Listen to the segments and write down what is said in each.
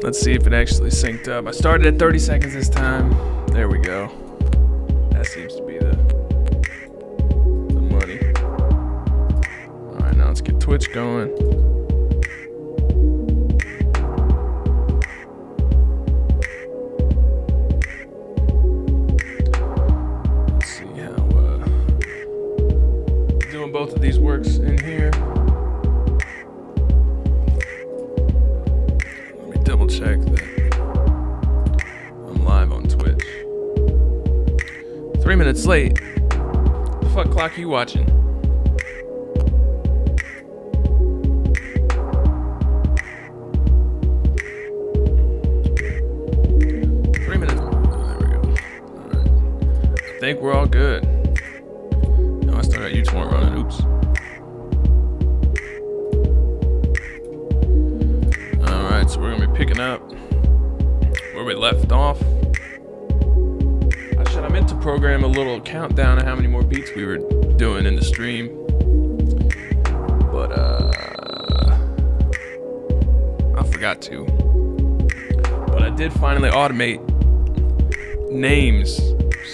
Let's see if it actually synced up. I started at 30 seconds this time. There we go. That seems to be the money. Alright, now let's get Twitch going. Let's see how doing both of these works in here. Double check that I'm live on Twitch. 3 minutes late. The fuck clock you watching? There we go. Alright. I think we're all good. No, I still got you two running. Oops. So we're gonna be picking up where we left off. I meant to program a little countdown of how many more beats we were doing in the stream, but I forgot to. But I did finally automate names,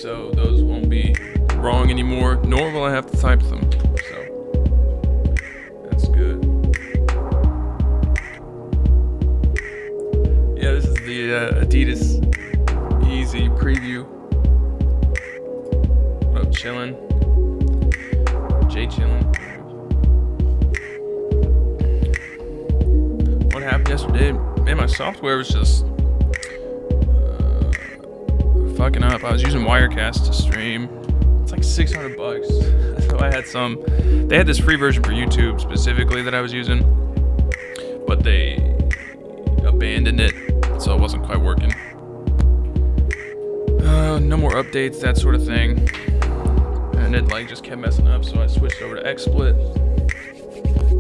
so those won't be wrong anymore, nor will I have to type them. So that's good. Yeah, this is the Adidas Easy preview. What up, chillin'? Jay chillin'. What happened yesterday? Man, my software was just fucking up. I was using Wirecast to stream. It's like $600. So I had they had this free version for YouTube specifically that I was using, but they abandoned it. So it wasn't quite working. No more updates, that sort of thing. And it just kept messing up, so I switched over to XSplit.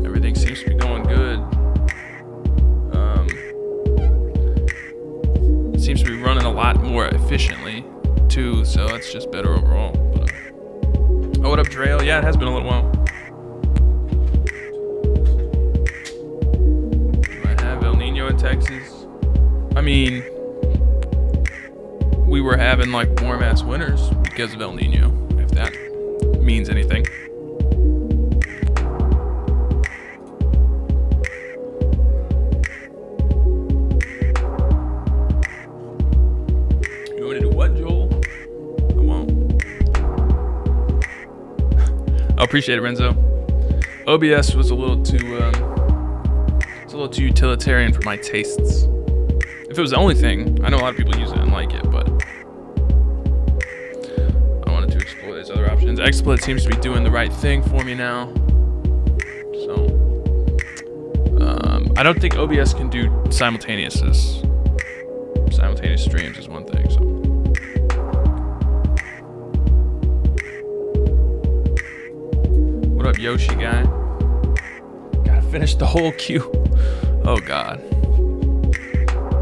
Everything seems to be going good. It seems to be running a lot more efficiently too, so that's just better overall. But, oh, what up, Daero? Yeah, it has been a little while. Do I have El Nino in Texas? I mean, we were having warm ass winters because of El Nino, if that means anything. You want me to do what, Joel? I won't. I appreciate it, Renzo. OBS was a little too utilitarian for my tastes. If it was the only thing, I know a lot of people use it and like it, but I wanted to explore these other options. XSplit seems to be doing the right thing for me now. So, I don't think OBS can do simultaneous streams is one thing, so. What up, Yoshi guy? Gotta finish the whole queue. Oh, God.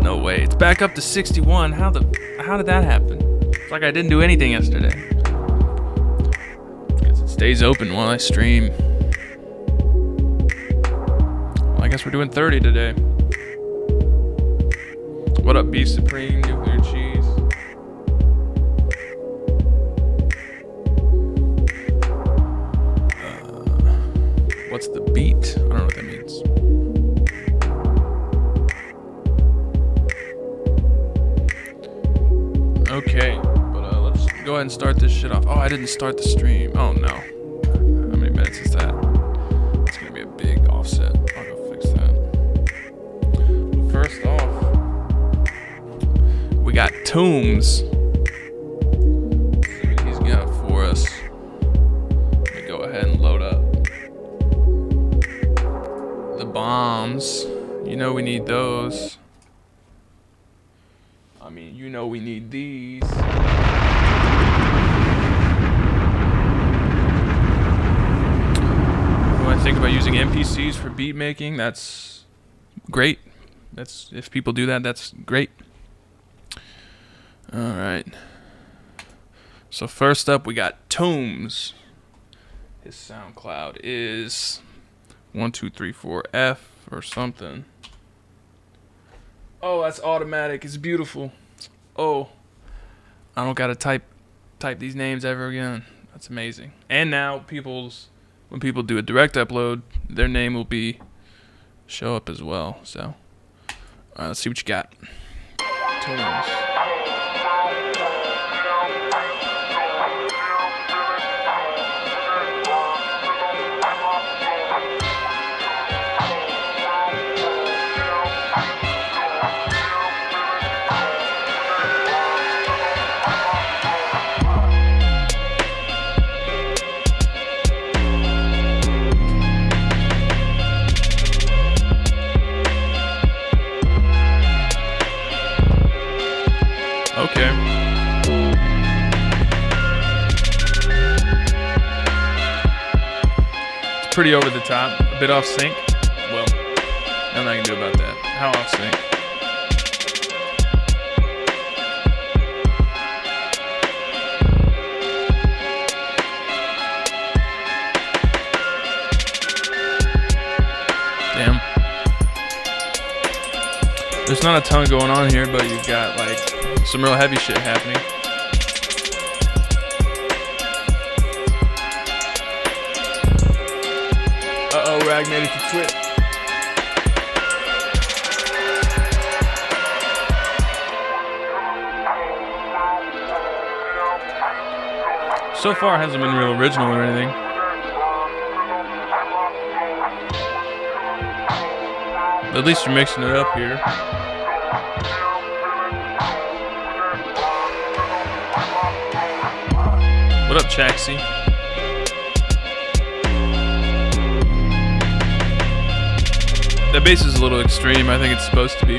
No way. It's back up to 61. How did that happen? It's like I didn't do anything yesterday. Guess it stays open while I stream. Well, I guess we're doing 30 today. What up, Beef Supreme, Nuclear Cheese? What's the beat? I don't know what that means. Okay, but let's go ahead and start this shit off. Oh, I didn't start the stream. Oh no. How many minutes is that? It's gonna be a big offset. I'll go fix that. But first off, we got Tombs. Let's see what he's got for us. Let me go ahead and load up the bombs. You know we need those. I mean, you know we need these. What do I think about using NPCs for beat making? That's great. If people do that, that's great. All right. So first up, we got Tombs. His SoundCloud is 1234F or something. Oh, that's automatic. It's beautiful. Oh, I don't gotta type these names ever again. That's amazing. And now when people do a direct upload, their name will show up as well. So let's see what you got. Tunes. Okay. It's pretty over the top, a bit off sync. Well, nothing I can do about that. How off sync? Damn. There's not a ton going on here, but you've got like some real heavy shit happening. Uh-oh, Rag made it to Twitch. So far, it hasn't been real original or anything. But at least you're mixing it up here. What up, Chaxi? That bass is a little extreme. I think it's supposed to be.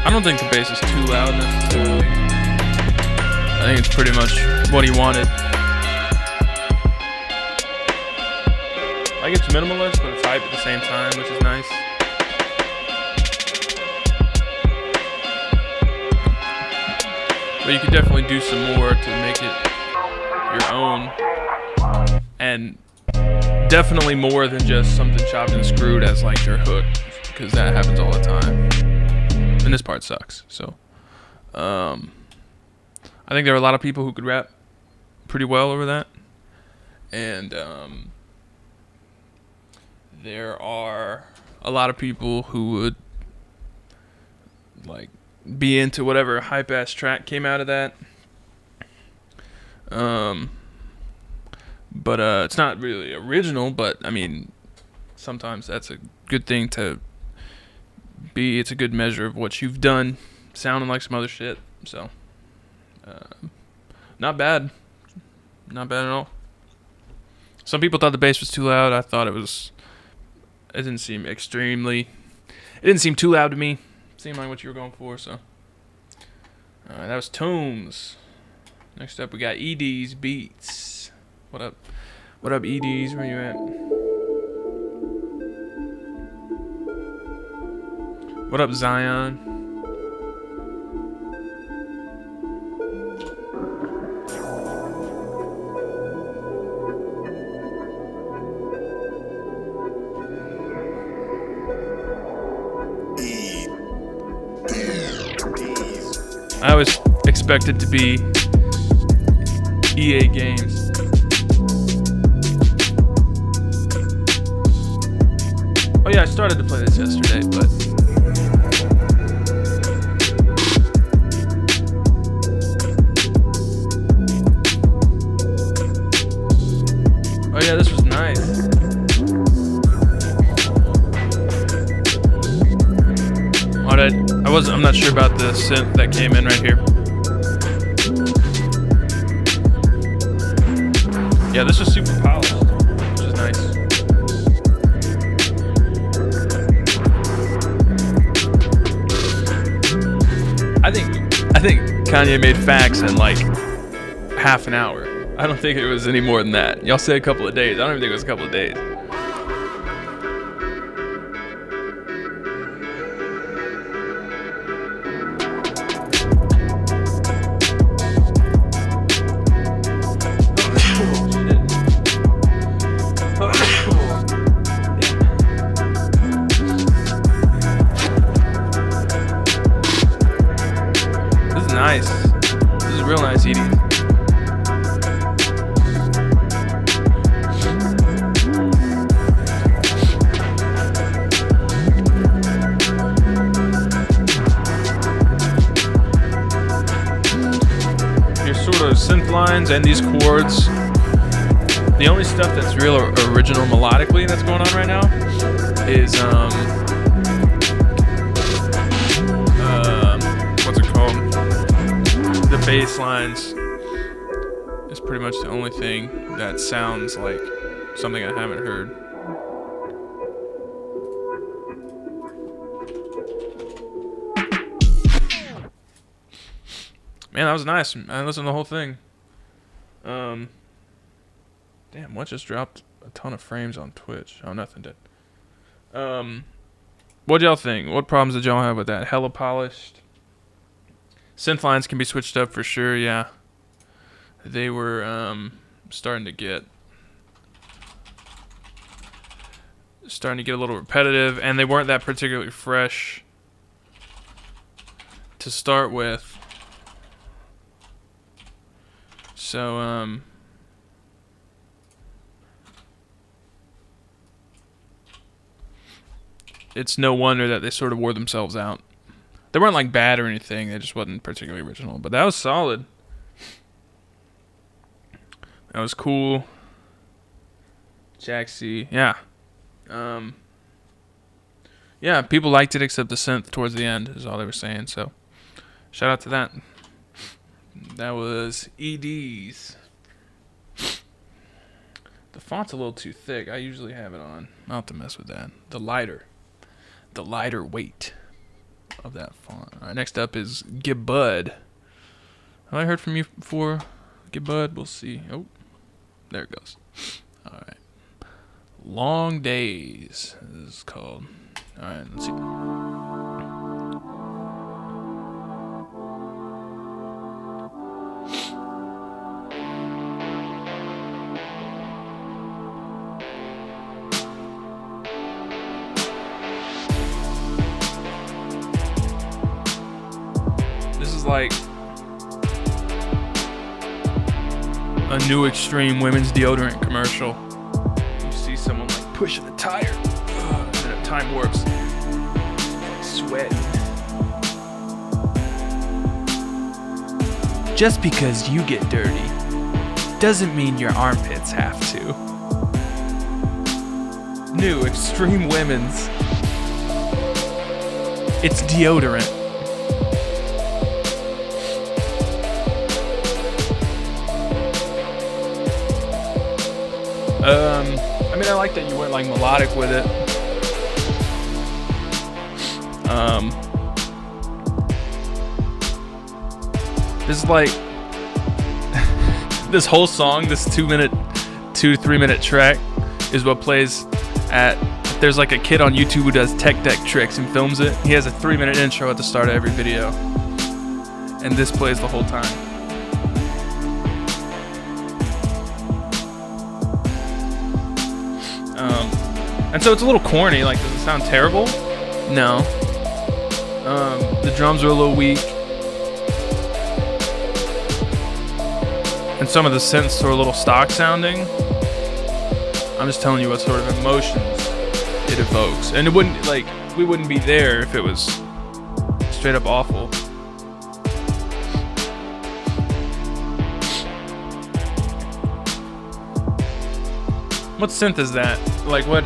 I don't think the bass is too loud necessarily. I think it's pretty much what he wanted. Like, it's minimalist, but it's hype at the same time, which is nice. But you could definitely do some more to make it your own. And definitely more than just something chopped and screwed as like your hook, because that happens all the time. And this part sucks. So, I think there are a lot of people who could rap pretty well over that. And there are a lot of people who would like be into whatever hype ass track came out of that. But it's not really original, but I mean, sometimes that's a good thing to be. It's a good measure of what you've done, sounding like some other shit. So, not bad. Not bad at all. Some people thought the bass was too loud. I thought it didn't seem too loud to me. Seemed like what you were going for, so. That was Tombs. Next up, we got ED's Beats. What up? What up, ED's? Where you at? What up, Zion? I always expect it to be EA games. Oh yeah, I started to play this yesterday, but oh yeah, this was nice. I'm not sure about the synth that came in right here. Yeah, this was super polished, which is nice. I think Kanye made Facts in like half an hour. I don't think it was any more than that. Y'all say a couple of days. I don't even think it was a couple of days. CDs. Your sort of synth lines and these chords. The only stuff that's real original melodically that's going on right now is what's it called? The bass lines is pretty much the only thing that sounds like something I haven't heard. Man, that was nice. I listened to the whole thing. Damn, what just dropped a ton of frames on Twitch? Oh, nothing did. What'd y'all think? What problems did y'all have with that? Hella polished. Synth lines can be switched up for sure, yeah. They were starting to get a little repetitive, and they weren't that particularly fresh to start with. So, it's no wonder that they sort of wore themselves out. They weren't like bad or anything. They just wasn't particularly original. But that was solid. That was cool. Jack C. Yeah. Yeah, people liked it except the synth towards the end is all they were saying. So, shout out to that. That was ED's. The font's a little too thick. I usually have it on. I'll have to mess with that. The lighter weight of that font. All right, next up is Gibd. Have I heard from you before? Gibd, we'll see. Oh, there it goes. All right. Long Days, this is called. All right, let's see. Like a new extreme women's deodorant commercial. You see someone like pushing a tire, and then it time warps, sweat. Just because you get dirty doesn't mean your armpits have to. New extreme women's. It's deodorant. I mean, I like that you went like melodic with it. This is like this whole song, this 2 to 3 minute track is what plays at. There's like a kid on YouTube who does tech deck tricks and films it. He has a 3-minute intro at the start of every video, and this plays the whole time. And so it's a little corny. Like, does it sound terrible? No. The drums are a little weak. And some of the synths are a little stock sounding. I'm just telling you what sort of emotions it evokes. And it wouldn't, like, we wouldn't be there if it was straight up awful. What synth is that? Like, what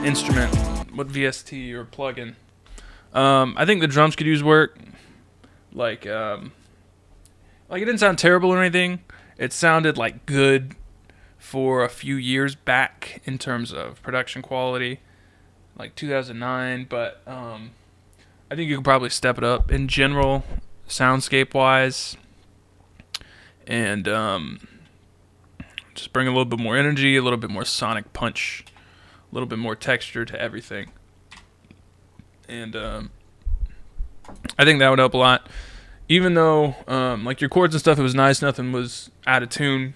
instrument? What VST or plugin? I think the drums could use work. Like it didn't sound terrible or anything. It sounded like good for a few years back in terms of production quality, like 2009. But I think you could probably step it up in general, soundscape wise, and just bring a little bit more energy, a little bit more sonic punch, a little bit more texture to everything. And I think that would help a lot. Even though, like your chords and stuff, it was nice, nothing was out of tune.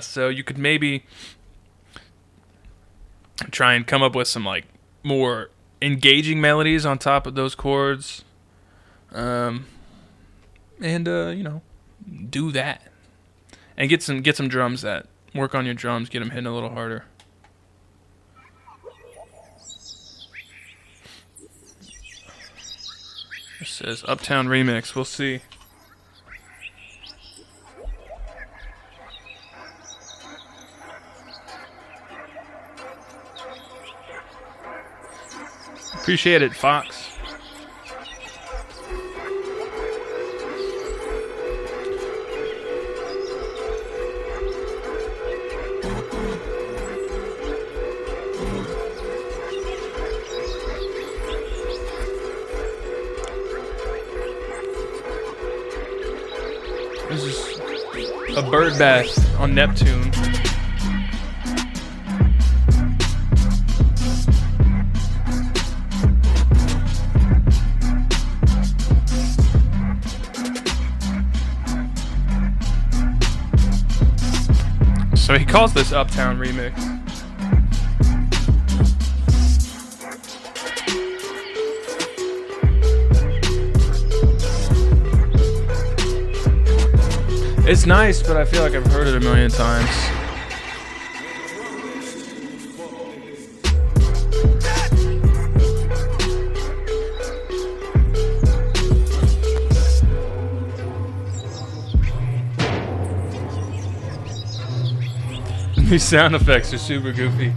So you could maybe try and come up with some like more engaging melodies on top of those chords. and you know, do that. And get some drums that work on your drums, get them hitting a little harder. It says Uptown Remix. We'll see. Appreciate it, Fox. This is a bird bath on Neptune. So he calls this Uptown Remix. It's nice, but I feel like I've heard it a million times. These sound effects are super goofy.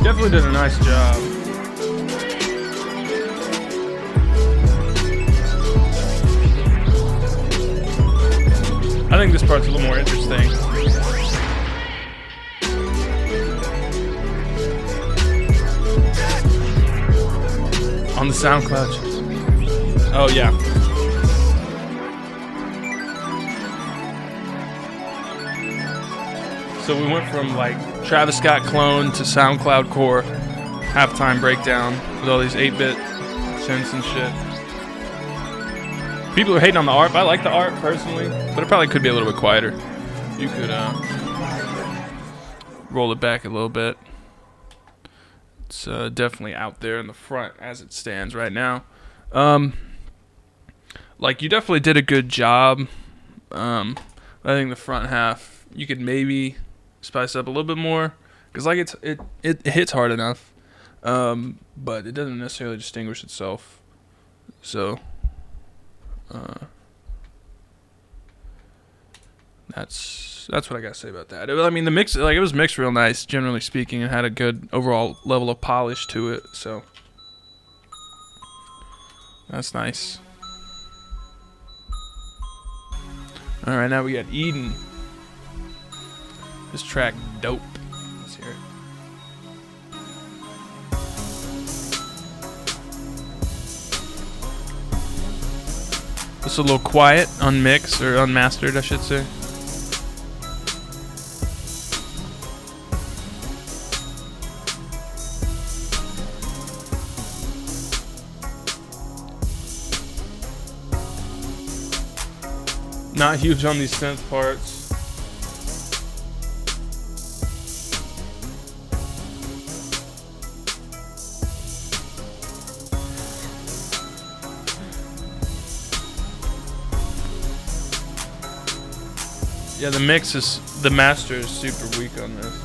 Definitely did a nice job. I think this part's a little more interesting. On the SoundCloud. Oh yeah. So we went from like Travis Scott clone to SoundCloud core halftime breakdown with all these 8-bit synths and shit. People are hating on the art, but I like the art personally, but it probably could be a little bit quieter. You could roll it back a little bit. It's definitely out there in the front as it stands right now. Like you definitely did a good job. I think the front half you could maybe spice up a little bit more, because like it hits hard enough, but it doesn't necessarily distinguish itself. So that's what I gotta say about that. I mean, the mix, like, it was mixed real nice, generally speaking, and had a good overall level of polish to it. So that's nice. All right, now we got Eden. This track, dope. Let's hear it. It's a little quiet, unmixed, or unmastered, I should say. Not huge on these synth parts. Yeah, the master is super weak on this.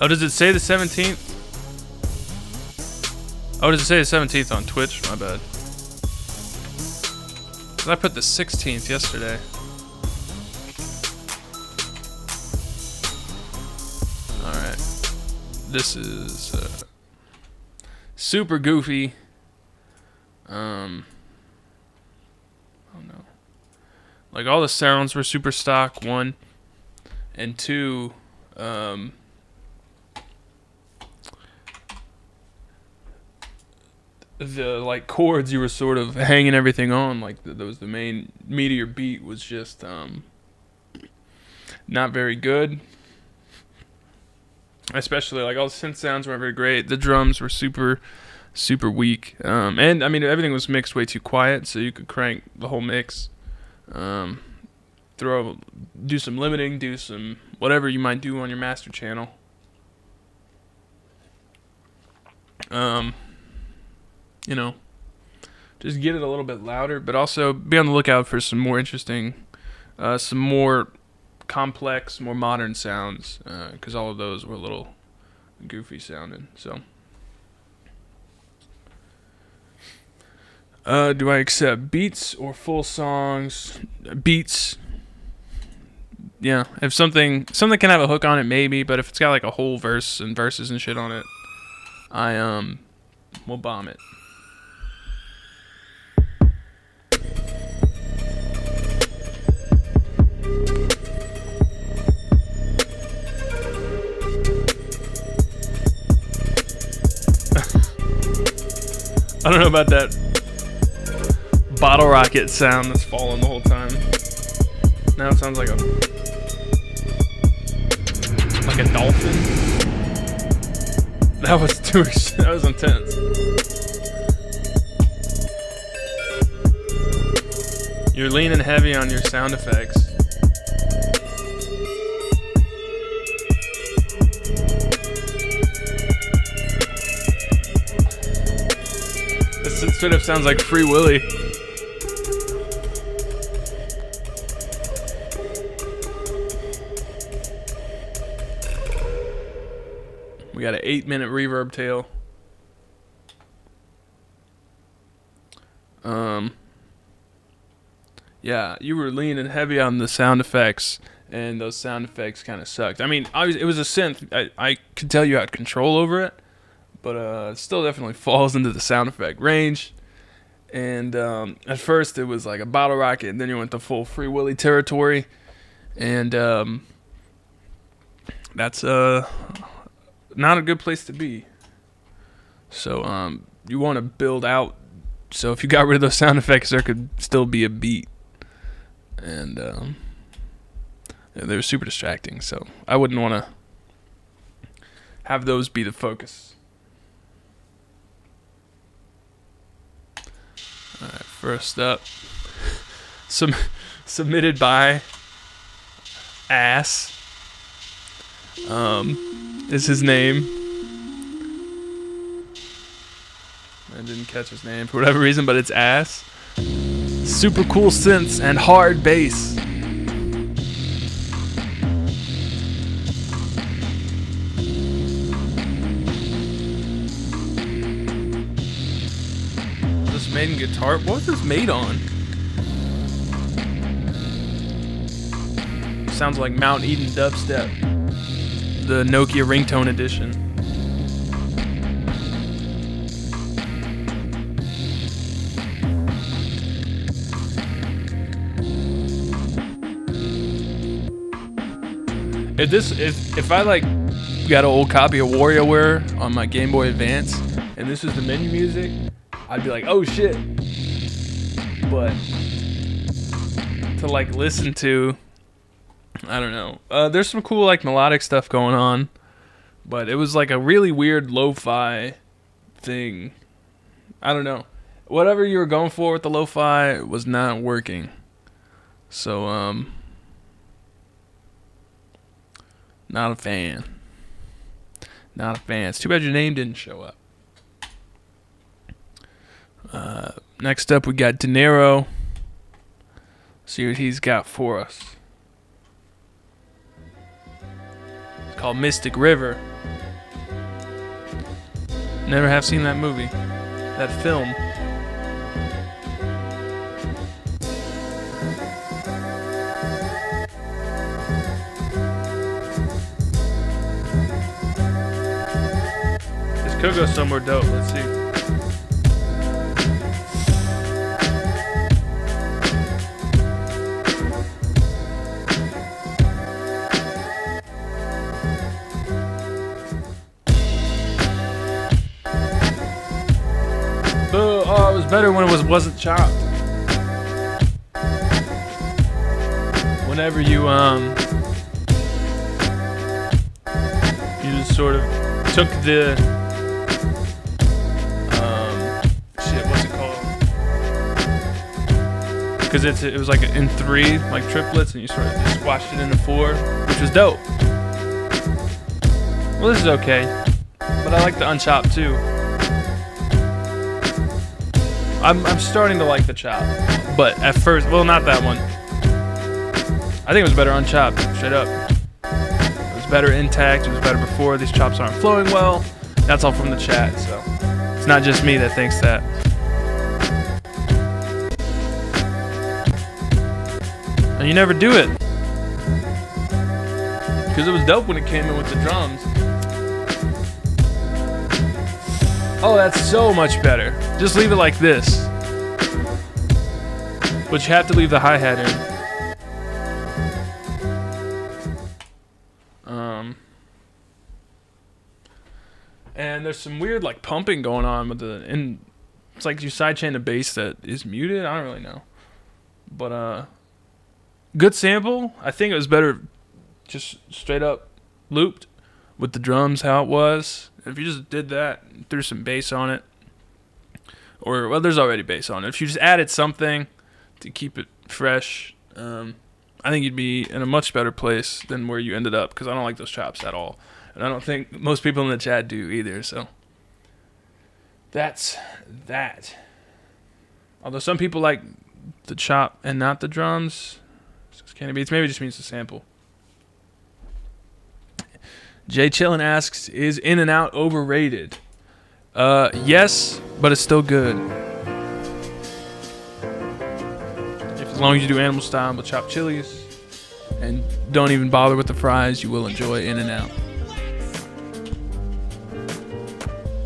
Oh, does it say the 17th? Oh, does it say the 17th on Twitch? My bad. 'Cause I put the 16th yesterday. Alright. This is super goofy. Like all the sounds were super stock, one, and two, the like chords you were sort of hanging everything on, like the main meteor beat was just not very good. Especially like all the synth sounds weren't very great. The drums were super weak. And I mean everything was mixed way too quiet, so you could crank the whole mix. Do some limiting, do some whatever you might do on your master channel. You know, just get it a little bit louder, but also be on the lookout for some more interesting, some more complex, more modern sounds, because all of those were a little goofy sounding. So, do I accept beats or full songs? Beats. Yeah, if something can have a hook on it, maybe, but if it's got like a whole verse and verses and shit on it, I will bomb it. I don't know about that bottle rocket sound that's falling the whole time. Now it sounds like a dolphin. That was that was intense. You're leaning heavy on your sound effects. This sort of sounds like Free Willy. We got an 8-minute reverb tail. Yeah, you were leaning heavy on the sound effects, and those sound effects kind of sucked. I mean, obviously, it was a synth. I could tell you had control over it, but it still definitely falls into the sound effect range. And at first, it was like a bottle rocket, and then you went to full Free Willy territory, and that's not a good place to be. So you want to build out. So if you got rid of those sound effects, there could still be a beat. And they were super distracting, so I wouldn't want to have those be the focus. All right, first up, submitted by Ass. Is his name. I didn't catch his name for whatever reason, but it's Ass. Super cool synths and hard bass. This made in guitar. What was this made on? Sounds like Mount Eden dubstep. The Nokia ringtone edition. If I like got an old copy of WarioWare on my Game Boy Advance and this was the menu music, I'd be like, oh shit. But to like listen to, I don't know. There's some cool like melodic stuff going on, but it was like a really weird lo-fi thing. I don't know. Whatever you were going for with the lo-fi was not working. So not a fan. Not a fan. It's too bad your name didn't show up. Next up, we got Daero. See what he's got for us. It's called Mystic River. Never have seen that movie. That film. Could go somewhere dope. Let's see. was better when it wasn't chopped. Whenever you just sort of took the shit, what's it called? Because it was like in 3 like triplets, and you sort of just squashed it into 4, which was dope. Well, this is okay, but I like the unchopped too. I'm starting to like the chop, but at first, well, not that one. I think it was better unchopped, straight up. It was better intact, it was better before. These chops aren't flowing well. That's all from the chat, so it's not just me that thinks that. And you never do it. Because it was dope when it came in with the drums. Oh, that's so much better. Just leave it like this. But you have to leave the hi-hat in. And there's some weird like pumping going on with and it's like you sidechain a bass that is muted. I don't really know. But good sample. I think it was better just straight up looped with the drums how it was. If you just did that, threw some bass on it, or well, there's already bass on it. If you just added something to keep it fresh, I think you'd be in a much better place than where you ended up, because I don't like those chops at all. And I don't think most people in the chat do either, so that's that. Although some people like the chop and not the drums. Can it be? Maybe it just means the sample. Jay Chillin asks, is In and Out overrated? Yes, but it's still good. As long as you do animal style with chopped chilies and don't even bother with the fries, you will enjoy In and Out.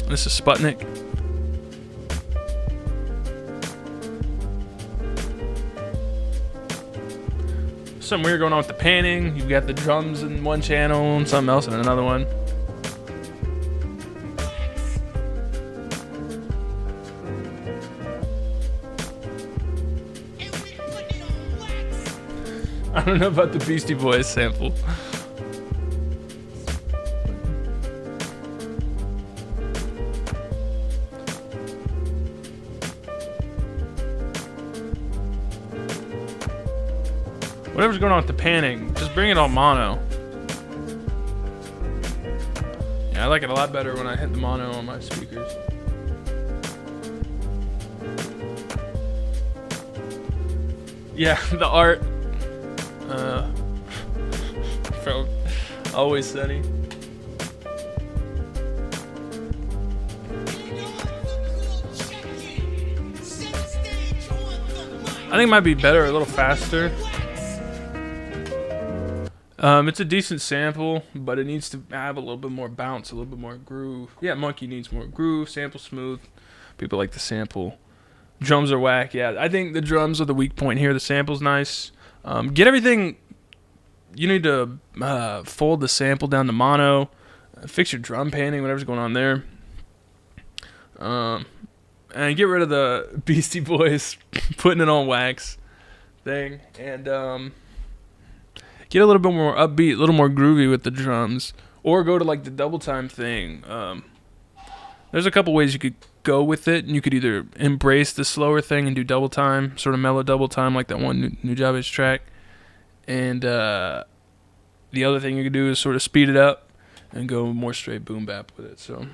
This is Sputnik. Something weird going on with the panning. You've got the drums in one channel and something else in another one. I don't know about the Beastie Boys sample. Whatever's going on with the panning, just bring it on mono. Yeah, I like it a lot better when I hit the mono on my speakers. Yeah, the art from Always Sunny. I think it might be better a little faster. It's a decent sample, but it needs to have a little bit more bounce, a little bit more groove. Yeah, Monkey needs more groove, sample smooth. People like the sample. Drums are whack. Yeah, I think the drums are the weak point here. The sample's nice. Get everything. You need to fold the sample down to mono. Fix your drum panning, whatever's going on there. And get rid of the Beastie Boys putting it on wax thing. And get a little bit more upbeat, a little more groovy with the drums. Or go to like the double time thing. There's a couple ways you could go with it. And you could either embrace the slower thing and do double time, sort of mellow double time like that one Nujabes track. And the other thing you could do is sort of speed it up and go more straight boom bap with it. So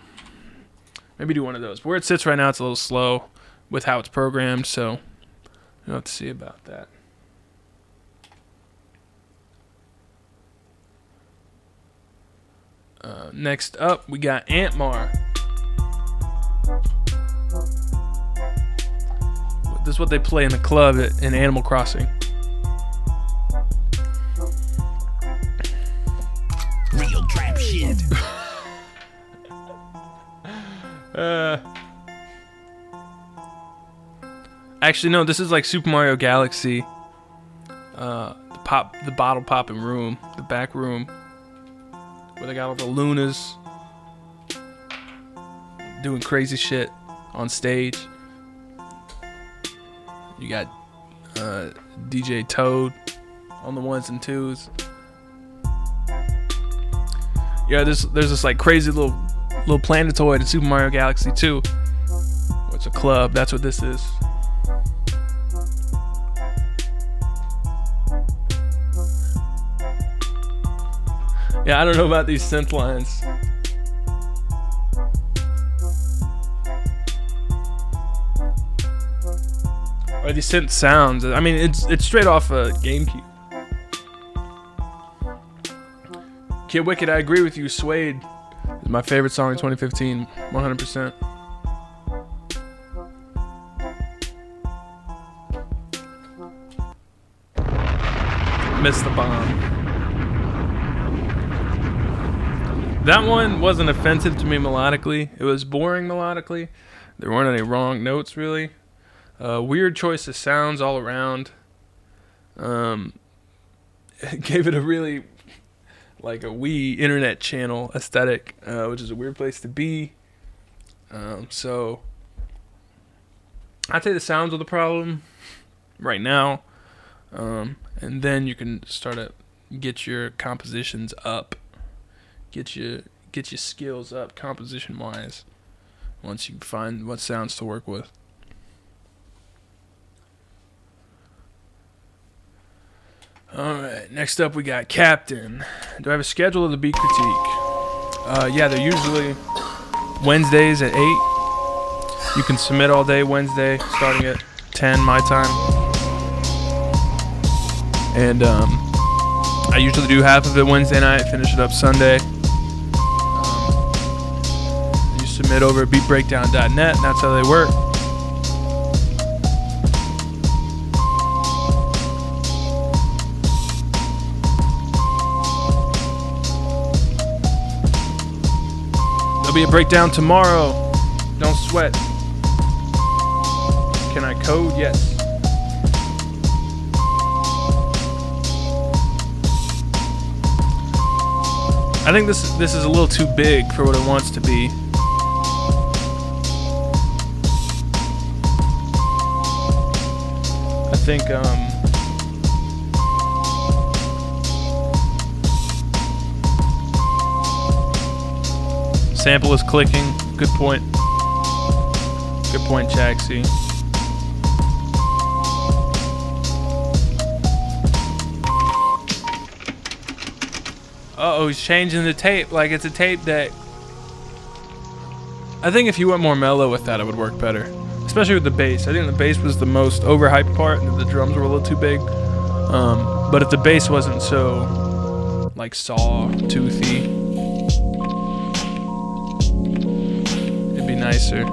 maybe do one of those. Where it sits right now, it's a little slow with how it's programmed. So you'll have to see about that. Next up, we got Antar. This is what they play in the club in Animal Crossing. Real trap shit. Actually, no, this is like Super Mario Galaxy. The bottle popping room, the back room. Where they got all the Lunas doing crazy shit on stage. You got DJ Toad on the ones and twos. Yeah, there's this like crazy little planetoid in Super Mario Galaxy 2. It's a club. That's what this is. Yeah, I don't know about these synth lines. Or these synth sounds. I mean, it's straight off a GameCube. Kid Wicked, I agree with you. Suede is my favorite song in 2015, 100%. Missed the bomb. That one wasn't offensive to me melodically. It was boring melodically. There weren't any wrong notes really. Weird choice of sounds all around. It gave it a really like a Wii internet channel aesthetic, which is a weird place to be. So I'd say the sounds are the problem right now. And then you can start to get your compositions up. Get your skills up composition wise once you find what sounds to work with. Alright, next up we got Captain. Do I have a schedule of the beat critique? Yeah, they're usually Wednesdays at 8. You can submit all day Wednesday starting at 10 my time. And I usually do half of it Wednesday night, finish it up Sunday. You submit over at beatbreakdown.net, and that's how they work. There'll be a breakdown tomorrow. Don't sweat. Can I code? Yes. I think this is a little too big for what it wants to be. I think sample is clicking. Good point. Good point, Jaxie. Uh-oh, he's changing the tape like it's a tape deck. I think if you went more mellow with that, it would work better. Especially with the bass. I think the bass was the most overhyped part and the drums were a little too big. But if the bass wasn't so, like, saw-toothy, it'd be nicer.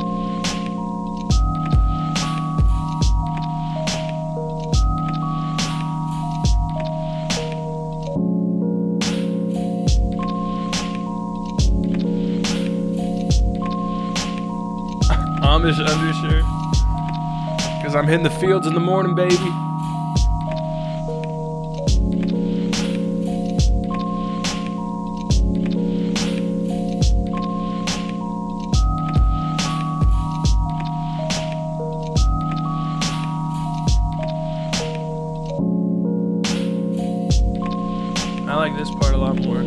Amish undershirt. Because I'm hitting the fields in the morning, baby. I like this part a lot more.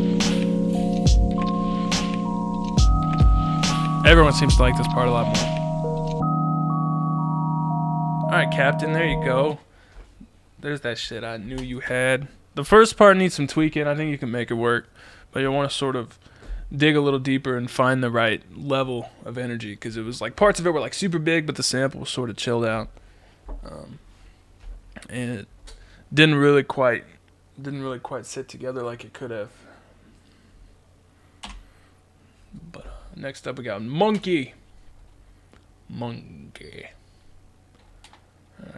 Everyone seems to like this part a lot more. Alright, Captain, there you go. There's that shit I knew you had. The first part needs some tweaking. I think you can make it work. But you want to sort of dig a little deeper and find the right level of energy. Because it was like, parts of it were like super big, but the sample was sort of chilled out. And it didn't really quite sit together like it could have. But next up we got Monkey.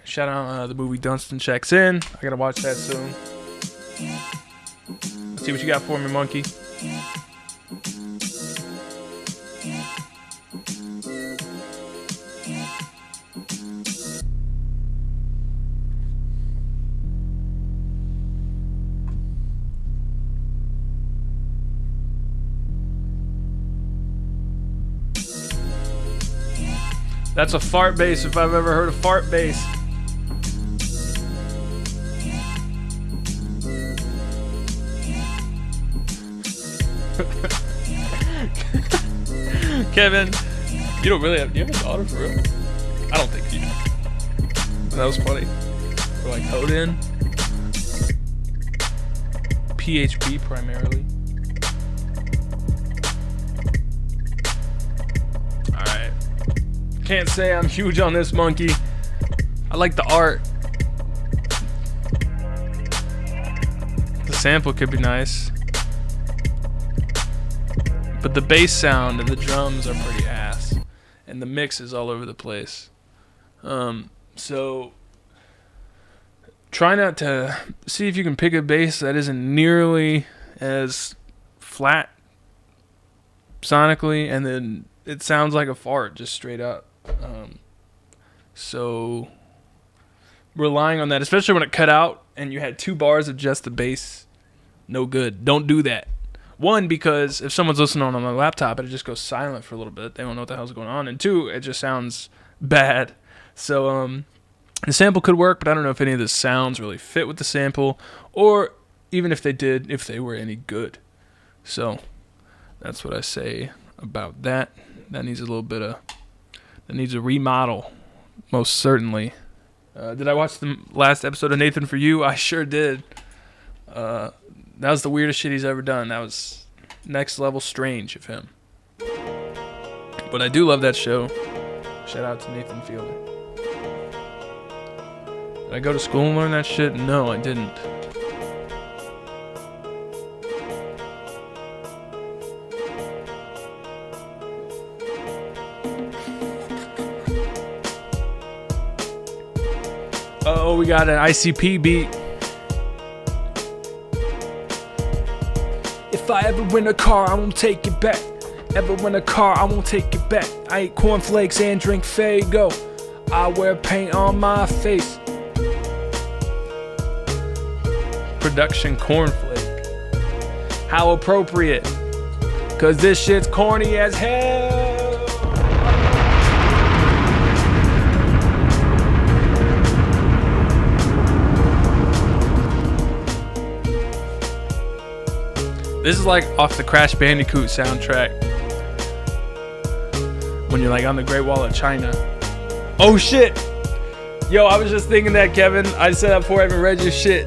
Shout out the movie Dunstan Checks In. I gotta watch that soon. Let's see what you got for me, Monkey. That's a fart bass if I've ever heard a fart bass. Kevin, you don't really have. Do you have a daughter for real? I don't think you do. That was funny. We're like code in. PHP primarily. Alright. Can't say I'm huge on this monkey. I like the art. The sample could be nice. But the bass sound and the drums are pretty ass. And the mix is all over the place. So try not to see if you can pick a bass that isn't nearly as flat sonically, and then it sounds like a fart just straight up. So relying on that, especially when it cut out and you had 2 bars of just the bass, no good. Don't do that. One, because if someone's listening on a laptop, it just goes silent for a little bit. They don't know what the hell's going on. And 2, it just sounds bad. So the sample could work, but I don't know if any of the sounds really fit with the sample, or even if they did, if they were any good. So that's what I say about that. That needs that needs a remodel, most certainly. Did I watch the last episode of Nathan For You? I sure did. That was the weirdest shit he's ever done. That was next level strange of him. But I do love that show. Shout out to Nathan Fielder. Did I go to school and learn that shit? No, I didn't. Oh, we got an ICP beat. If I ever win a car, I won't take it back. Ever win a car, I won't take it back. I eat cornflakes and drink Faygo. I wear paint on my face. Production cornflake. How appropriate. Cause this shit's corny as hell. This is like off the Crash Bandicoot soundtrack. When you're like on the Great Wall of China. Oh shit! Yo, I was just thinking that, Kevin. I said that before I even read your shit.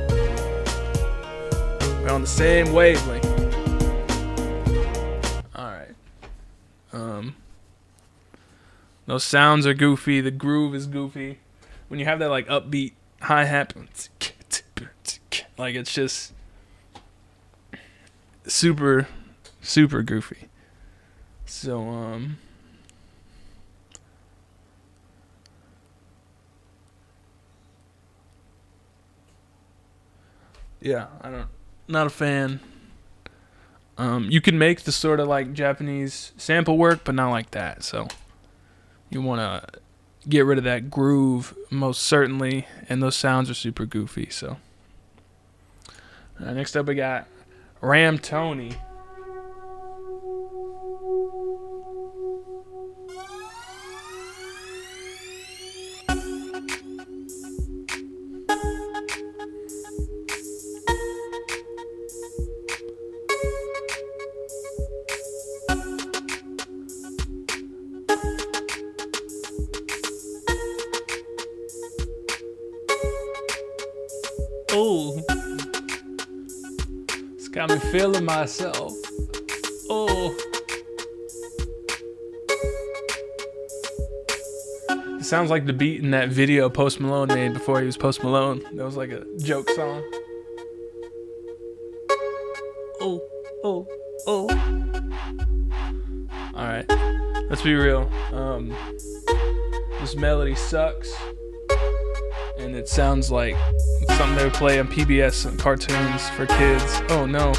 We're on the same wavelength. Alright. Those sounds are goofy. The groove is goofy. When you have that like upbeat hi-hat, like it's just super goofy. So yeah, not a fan. You can make the sort of like Japanese sample work, but not like that. So you want to get rid of that groove, most certainly, and those sounds are super goofy. So next up we got Ram Tony. Oh, it's got me feeling myself. Oh, it sounds like the beat in that video Post Malone made before he was Post Malone. That was like a joke song. Oh, oh, oh. All right, let's be real. This melody sucks, and it sounds like something they would play on PBS and cartoons for kids. Oh no.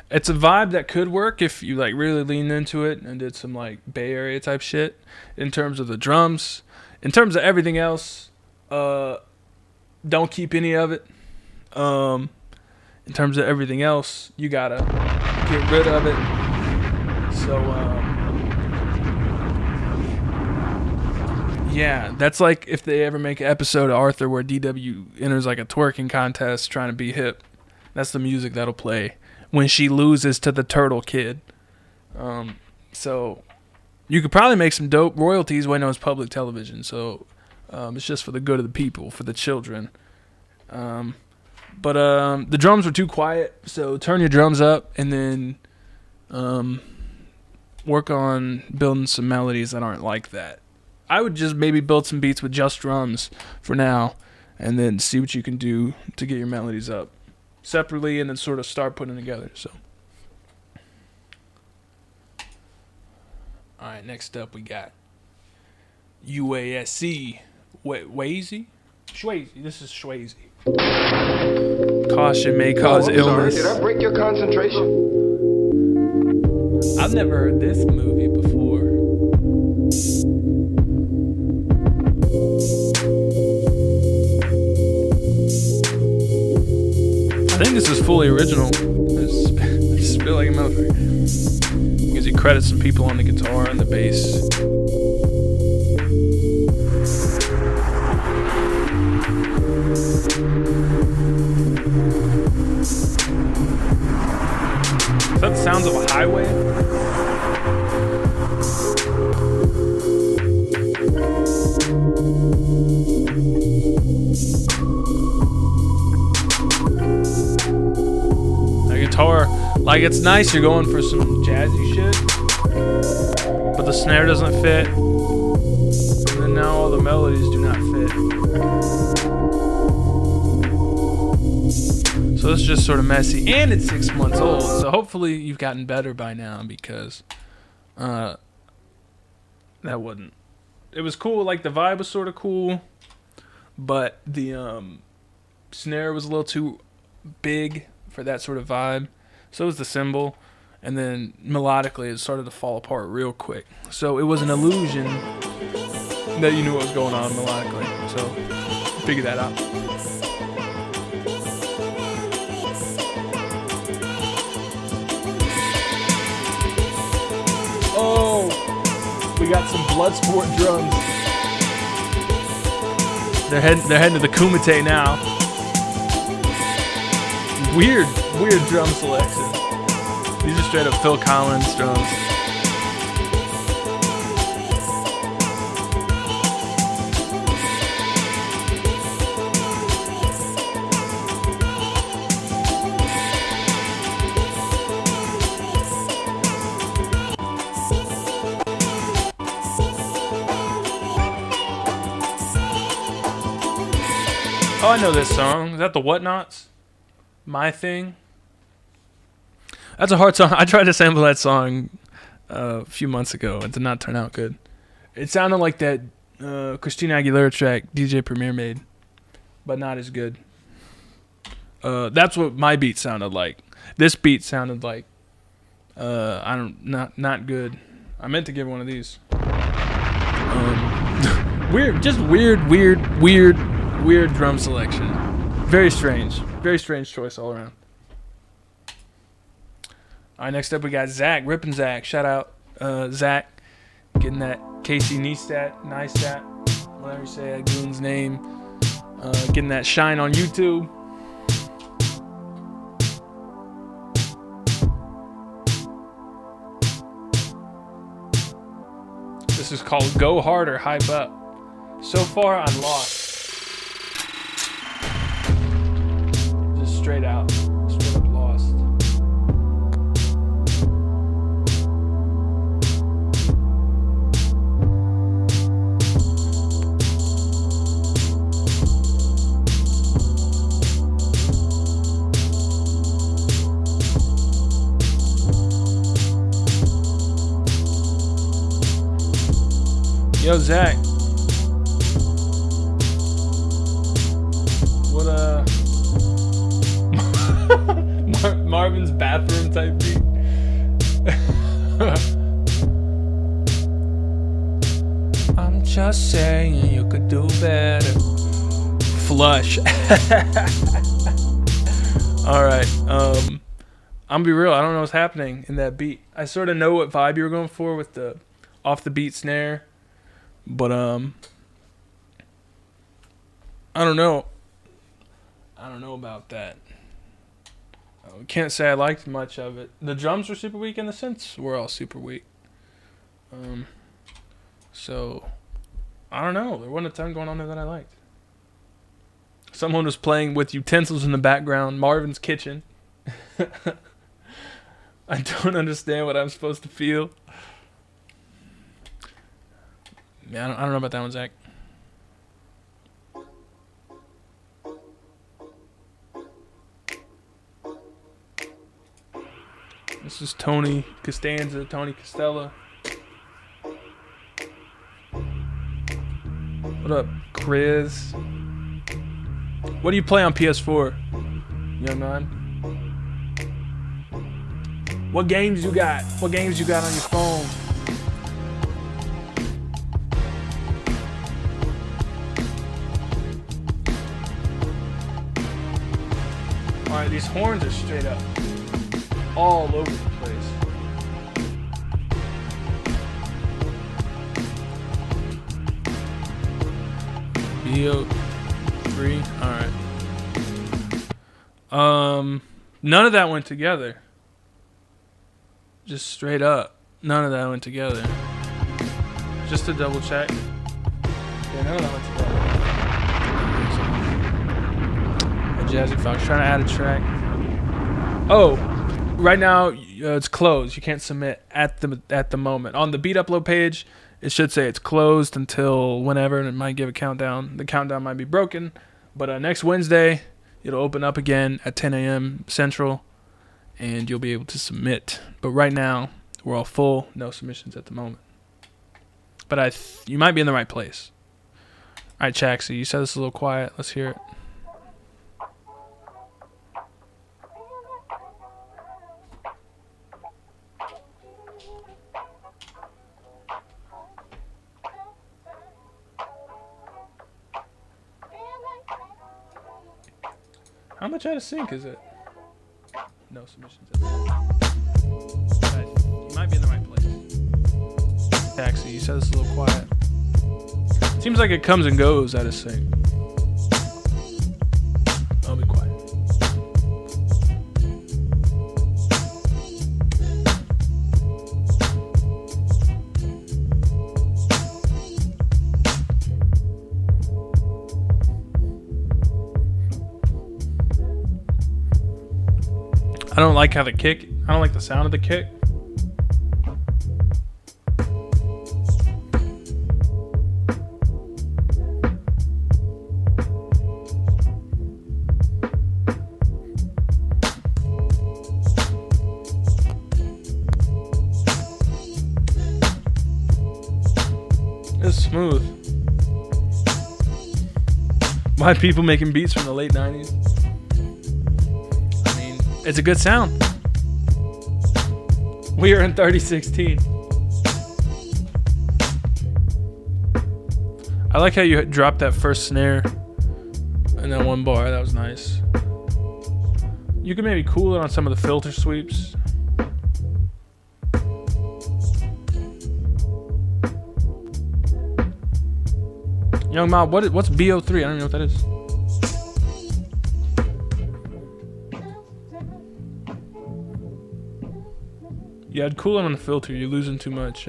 It's a vibe that could work if you like really leaned into it and did some like Bay Area type shit in terms of the drums. In terms of everything else, don't keep any of it. In terms of everything else, you gotta get rid of it. So Yeah, that's like if they ever make an episode of Arthur where DW enters like a twerking contest trying to be hip. That's the music that'll play when she loses to the turtle kid. So you could probably make some dope royalties when it was public television. So it's just for the good of the people, for the children. But the drums were too quiet, so turn your drums up and then work on building some melodies that aren't like that. I would just maybe build some beats with just drums for now and then see what you can do to get your melodies up separately and then sort of start putting them together. So, all right, next up we got UASC. Wazy? Schwazy. This is Schwazy. Caution may cause illness. Sorry, did I break your concentration? I've never heard this movie before. I think this is fully original. I just feel like a motherfucker. Because he credits some people on the guitar and the bass. Is that the sounds of a highway? The guitar, like it's nice you're going for some jazzy shit, but the snare doesn't fit. And then now all the melodies do not fit. So it's just sort of messy, and it's 6 months old. So hopefully you've gotten better by now because that wasn't. It was cool. Like the vibe was sort of cool, but the snare was a little too big for that sort of vibe. So was the cymbal, and then melodically it started to fall apart real quick. So it was an illusion that you knew what was going on melodically. So figure that out. Oh, we got some Bloodsport drums. They're heading to the Kumite now. Weird drum selection. These are straight up Phil Collins drums. Oh, I know this song. Is that the Whatnots? My Thing? That's a hard song. I tried to sample that song a few months ago. It did not turn out good. It sounded like that Christina Aguilera track DJ Premier made, but not as good. That's what my beat sounded like. This beat sounded like not good. I meant to give one of these. Weird drum selection. Very strange choice all around. All right, next up we got Zach, Rippin' Zach. Shout out Zach, getting that Casey Neistat, whatever you say that goon's name, getting that shine on YouTube. This is called Go Harder, Hype Up. So far, I'm lost. Just straight up lost. Yo, Zach. What, Marvin's bathroom type beat? I'm just saying you could do better. Flush. Alright, I'm gonna be real, I don't know what's happening in that beat. I sort of know what vibe you were going for with the off the beat snare. But I don't know. I don't know about that. I can't say I liked much of it. The drums were super weak, and the synths were all super weak. So I don't know. There wasn't a ton going on there that I liked. Someone was playing with utensils in the background. Marvin's kitchen. I don't understand what I'm supposed to feel. Yeah, I don't know about that one, Zach. This is Tony Castanza, Tony Costella. What up, Chris? What do you play on PS4, young man? What games you got? What games you got on your phone? Alright, these horns are straight up all over the place. BO3, alright. None of that went together. Just straight up. None of that went together. Just to double check. Yeah, none of that went together. A Jazzy Fox trying to add a track. Oh, right now it's closed. You can't submit at the moment. On the beat upload page, it should say it's closed until whenever, and it might give a countdown. The countdown might be broken, but next Wednesday it'll open up again at 10 a.m. Central, and you'll be able to submit. But right now we're all full, no submissions at the moment. But you might be in the right place. All right, Chaxi, you said this is a little quiet. Let's hear it. How much out of sync is it? No submissions. You might be in the right place. Taxi, you said it's a little quiet. Seems like it comes and goes out of sync. I'll be quiet. I don't like how I don't like the sound of the kick. It's smooth. Why people making beats from the late 90s? It's a good sound. We are in 3016. I like how you dropped that first snare and that one bar. That was nice. You could maybe cool it on some of the filter sweeps. Young Mob, what's BO3? I don't even know what that is. Yeah, I'd cool it on the filter. You're losing too much.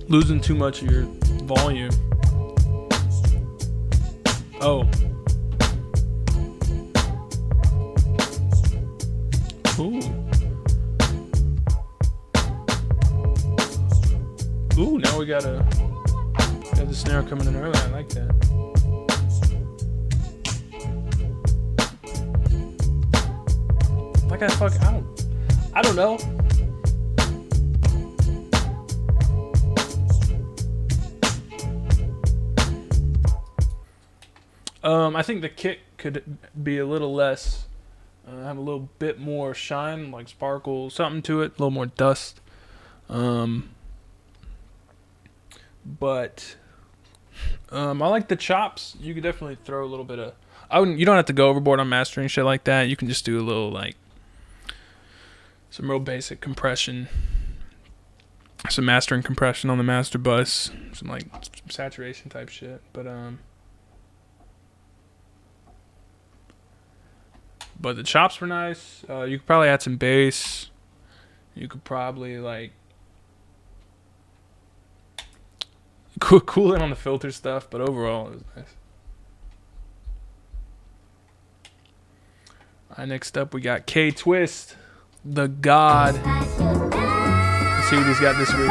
Losing too much of your volume. Oh. Ooh. Ooh, now we got the snare coming in early. I like that. Like I don't know. I think the kick could be a little less, have a little bit more shine, like sparkle, something to it, a little more dust. But I like the chops. You could definitely throw a little bit of. You don't have to go overboard on mastering shit like that. You can just do a little some real basic compression. some master and compression on the master bus, some like saturation type shit. But the chops were nice. You could probably add some bass. You could probably like cool it on the filter stuff, but overall it was nice. Alright, next up we got K Twist, the God. Let's see what he's got this week.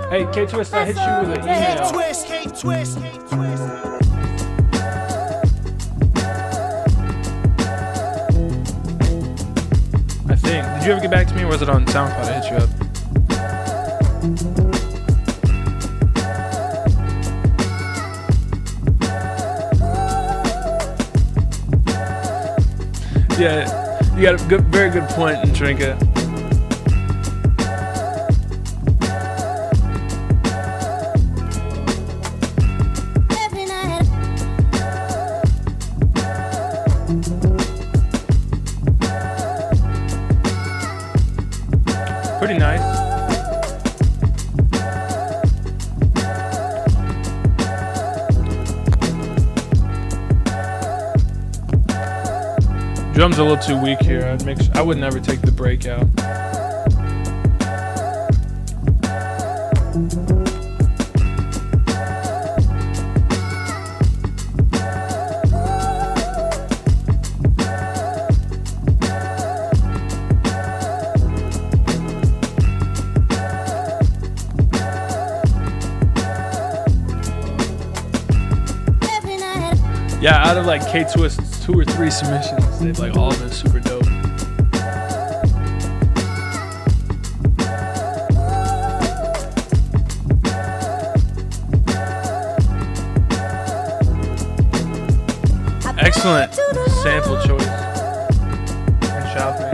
Hey, K Twist, I hit you with an email. K Twist. I think. Did you ever get back to me, or was it on SoundCloud I hit you up? Yeah, you got a very good point, Trinka. Pretty nice. Drum's a little too weak here. I would never take the break out. Yeah, out of like K Twist's 2 or 3 submissions, they've like all been super dope. Excellent sample choice and shopping.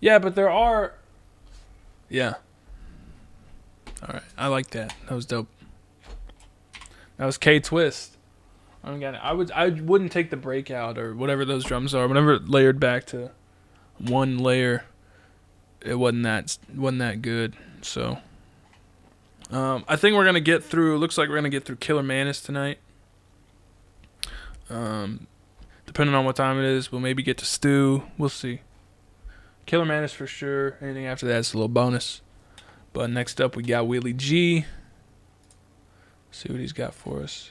Yeah, but there are... Yeah. Alright, I like that. That was dope. That was K Twist. I wouldn't take the breakout or whatever those drums are. Whenever it layered back to one layer, it wasn't that good. So I think we're gonna get through. Looks like we're gonna get through Killer Manus tonight. Depending on what time it is, we'll maybe get to Stew. We'll see. Killer Manus for sure. Anything after that is a little bonus. But next up we got Wheelie G. See what he's got for us.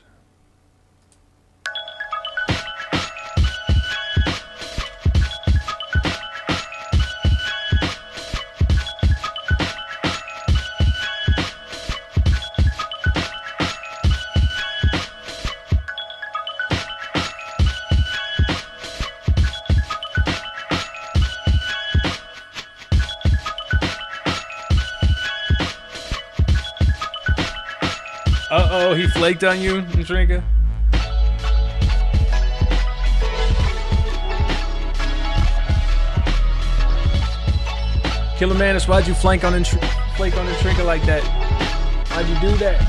Uh-oh, he flaked on you, Trinka? Killer Manus, why'd you flake on Trinka like that? Why'd you do that?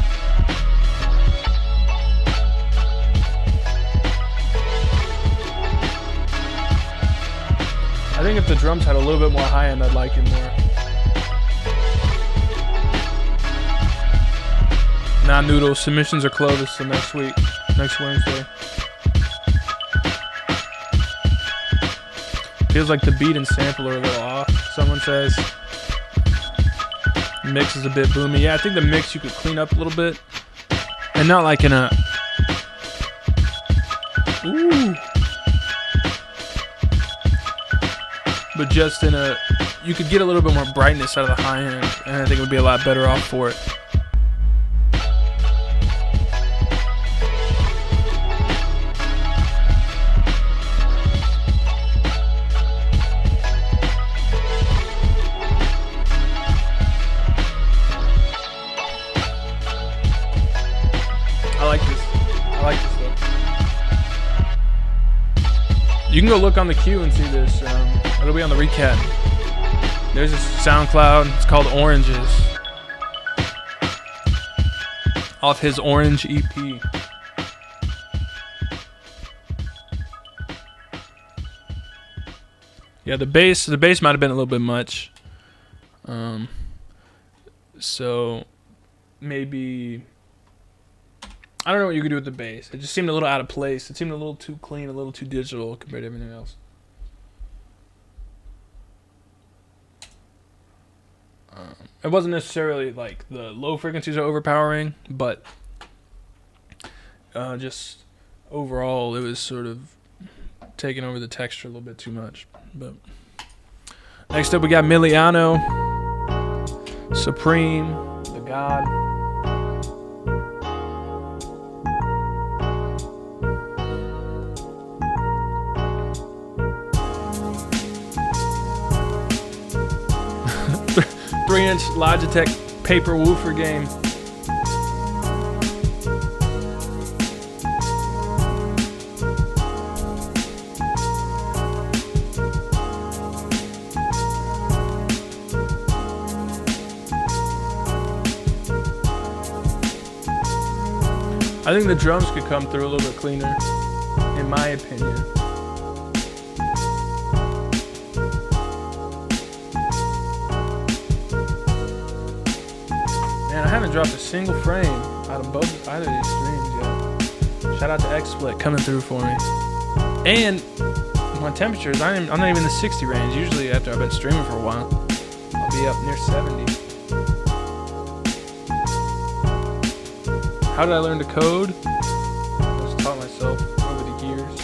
I think if the drums had a little bit more high end, I'd like it more. Nah, Noodle, submissions are closed till next week, next Wednesday. Feels like the beat and sample are a little off, someone says. Mix is a bit boomy. Yeah, I think the mix you could clean up a little bit. And not like in a... Ooh. But just in a... You could get a little bit more brightness out of the high end, and I think it would be a lot better off for it. I like this though. can go look on the queue and see this. It'll be on the recap. There's a SoundCloud. It's called Oranges. Off his Orange EP. Yeah, the bass might have been a little bit much. So maybe I don't know what you could do with the bass. It just seemed a little out of place. It seemed a little too clean, a little too digital compared to everything else. It wasn't necessarily like the low frequencies are overpowering, but just overall it was sort of taking over the texture a little bit too much. But next up we got Milano Supreme, the God. Three-inch Logitech paper woofer game. I think the drums could come through a little bit cleaner, in my opinion. Man, I haven't dropped a single frame out of either of these streams yet. Shout out to XSplit coming through for me. And my temperatures, I'm not even in the 60 range. Usually after I've been streaming for a while, I'll be up near 70. How did I learn to code? I just taught myself over the years.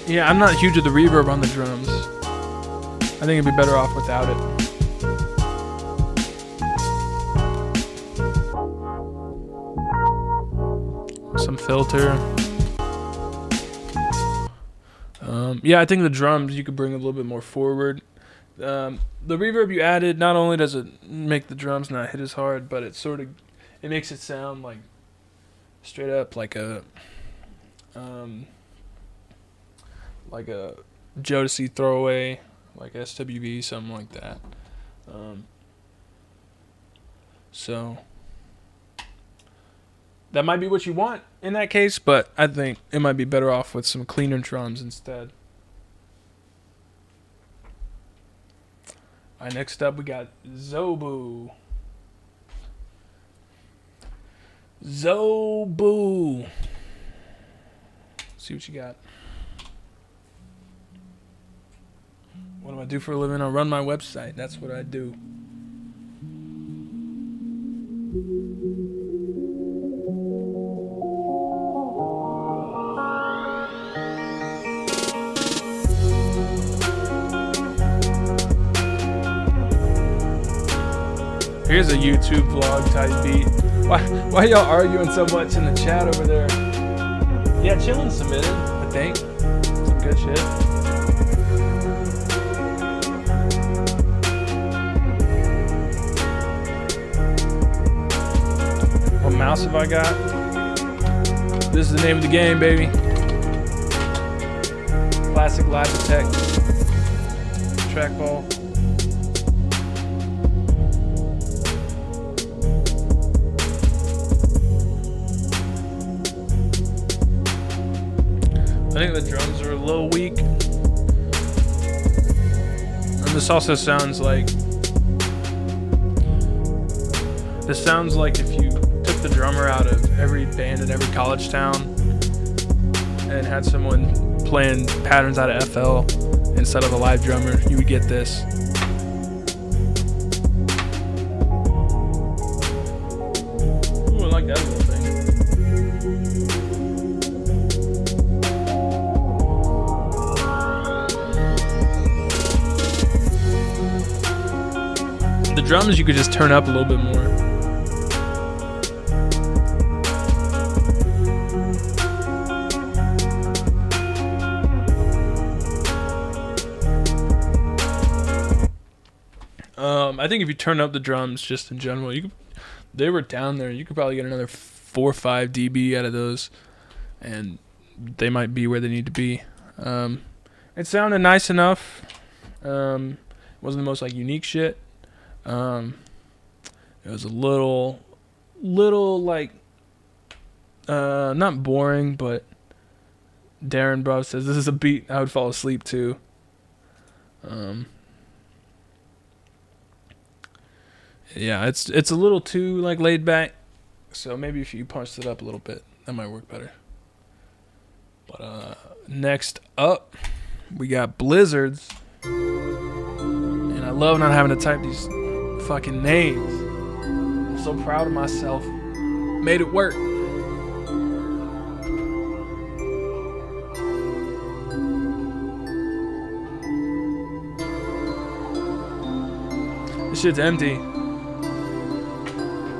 Yeah, I'm not huge with the reverb on the drums. I think it'd be better off without it. Some filter. Yeah, I think the drums you could bring a little bit more forward. The reverb you added, not only does it make the drums not hit as hard, but it makes it sound like straight up like a Jodeci throwaway, like SWV, something like that. So that might be what you want in that case, but I think it might be better off with some cleaner drums instead. All right, next up we got Zobu. Zobu. See what you got. What do I do for a living? I run my website. That's what I do. Here's a YouTube vlog type beat. Why y'all arguing so much in the chat over there? Yeah, Chillin' submitted, I think. Some good shit. What mouse have I got? This is the name of the game, baby. Classic Logitech trackball. I think the drums are a little weak. And this also sounds like... This sounds like if you took the drummer out of every band in every college town and had someone playing patterns out of FL instead of a live drummer, you would get this. Ooh, I like that little thing. The drums you could just turn up a little bit more. I I think if you turn up the drums just in general, they were down there. You could probably get another 4 or 5 dB out of those, and they might be where they need to be. It sounded nice enough. Wasn't the most like unique shit. It was a little like not boring, but Darren bro says this is a beat I would fall asleep to. Yeah, it's a little too like laid back. So maybe if you punched it up a little bit, that might work better. But next up, we got Blizzards. And I love not having to type these fucking names. I'm so proud of myself. Made it work. This shit's empty.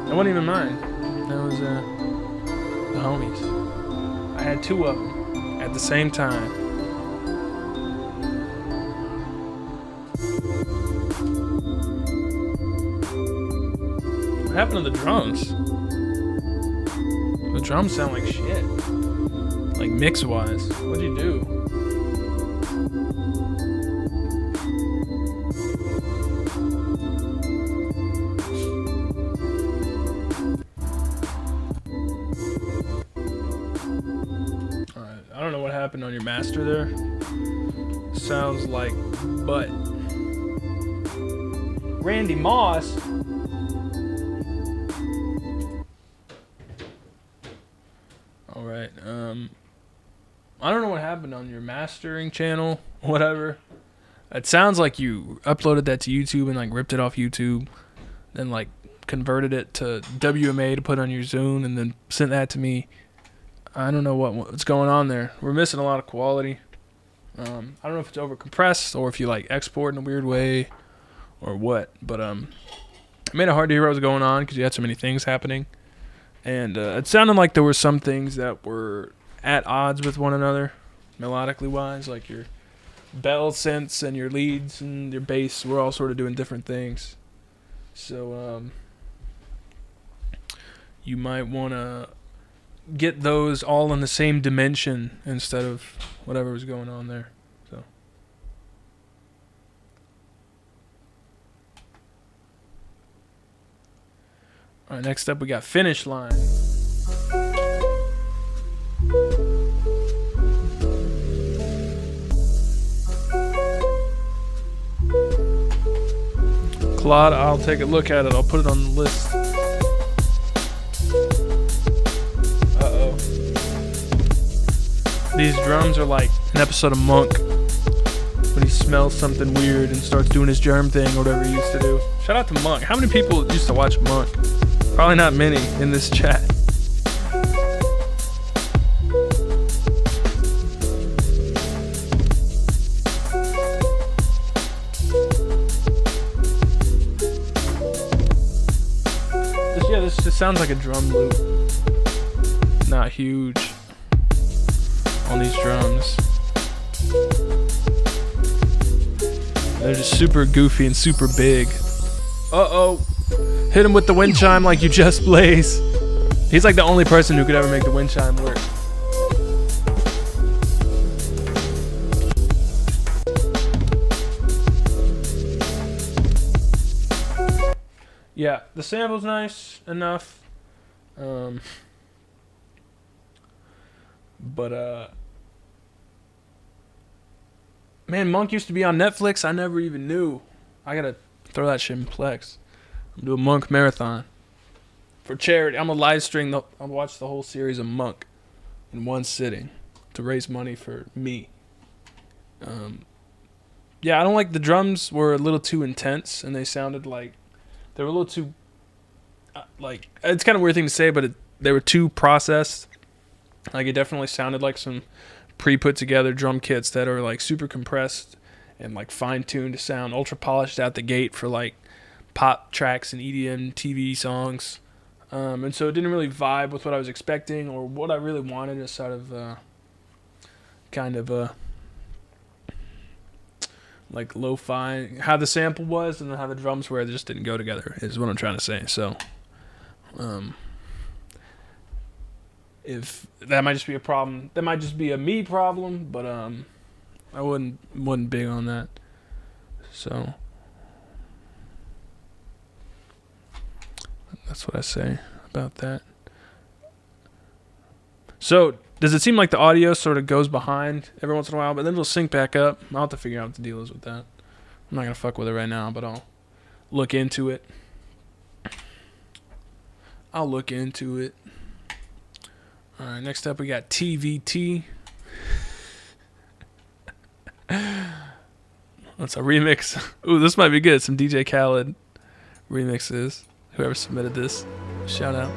I wasn't even mine. That was the homies. I had 2 of them at the same time. What happened to the drums? The drums sound like shit. Like mix-wise. What'd you do? I don't know what happened on your master there. Sounds like butt. Randy Moss. All right. I don't know what happened on your mastering channel, whatever. It sounds like you uploaded that to YouTube and like ripped it off YouTube, then like converted it to WMA to put on your Zune and then sent that to me. I don't know what's going on there. We're missing a lot of quality. I don't know if it's over compressed or if you like export in a weird way or what, but it made it hard to hear what was going on because you had so many things happening. And it sounded like there were some things that were at odds with one another, melodically wise, like your bell synths and your leads and your bass were all sort of doing different things. So you might want to get those all in the same dimension instead of whatever was going on there. So all right, next up we got Finish Line. Claude, I'll take a look at it. I'll put it on the list. These drums are like an episode of Monk when he smells something weird and starts doing his germ thing or whatever he used to do. Shout out to Monk. How many people used to watch Monk? Probably not many in this chat. This just sounds like a drum loop. Not huge on these drums. They're just super goofy and super big. Uh-oh. Hit him with the wind chime like you just blaze. He's like the only person who could ever make the wind chime work. Yeah, the sample's nice enough. But man, Monk used to be on Netflix. I never even knew. I gotta throw that shit in Plex. I'm gonna do a Monk marathon for charity. I'm gonna live stream. I'll watch the whole series of Monk in one sitting to raise money for me. Yeah, I don't like the drums. Were a little too intense, and they sounded like they were a little too like. It's kind of a weird thing to say, but they were too processed. Like it definitely sounded like some pre-put together drum kits that are like super compressed and like fine-tuned to sound ultra polished out the gate for like pop tracks and EDM TV songs. And so it didn't really vibe with what I was expecting or what I really wanted as sort of like lo-fi, how the sample was and then how the drums were. They just didn't go together. Is what I'm trying to say. So, if that might just be a problem, that might just be a me problem. But I wasn't big on that. So that's what I say about that. So, does it seem like the audio sort of goes behind every once in a while, but then it'll sync back up? I'll have to figure out what the deal is with that. I'm not going to fuck with it right now, but I'll look into it. All right, next up we got TVT. That's a remix. Ooh, this might be good. Some DJ Khaled remixes. Whoever submitted this, shout out.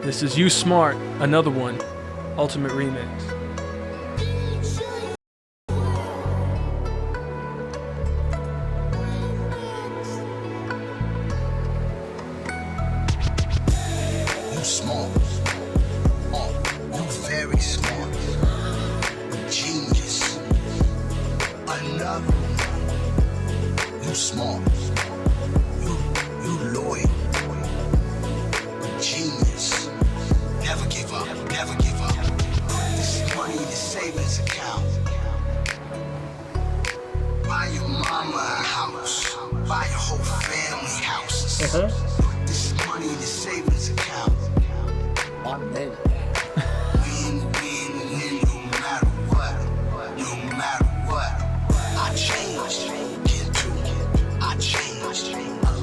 This is You Smart, another one, Ultimate Remix. You smart. You very smart. Genius. Another. You smart. You loyal. Genius. Never give up, never give up. This is money in the savings account. Buy your mama a house. Buy your whole family houses. This is money in the savings account. Win, win, win, no matter what. No matter what. I changed. Get to it. I changed a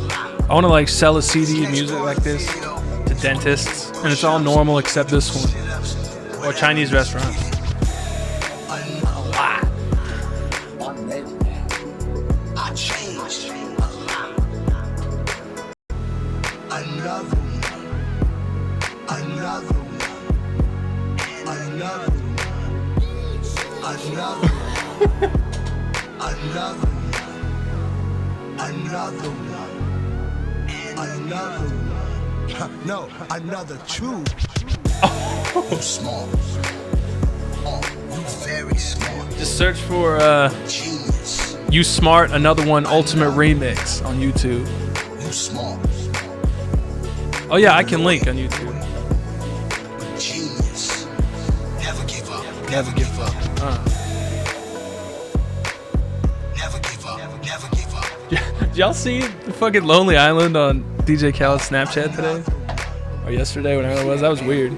lot. I want to like sell a CD of music like this to dentists, and it's all normal except this one, or Chinese restaurants. I changed a lot. Another one. Another one. Another one. Another one. Another one. Another one. Another one. No, another true. You smart. You very smart. Just search for Genius. You Smart, another one, Ultimate Remix on YouTube. You smart. Oh yeah, I can link on YouTube. Genius. Never give up. Never give up. Never give up. Never give up. Did y'all see the fucking Lonely Island on DJ Khaled's Snapchat today? Or yesterday, whenever it was? That was weird.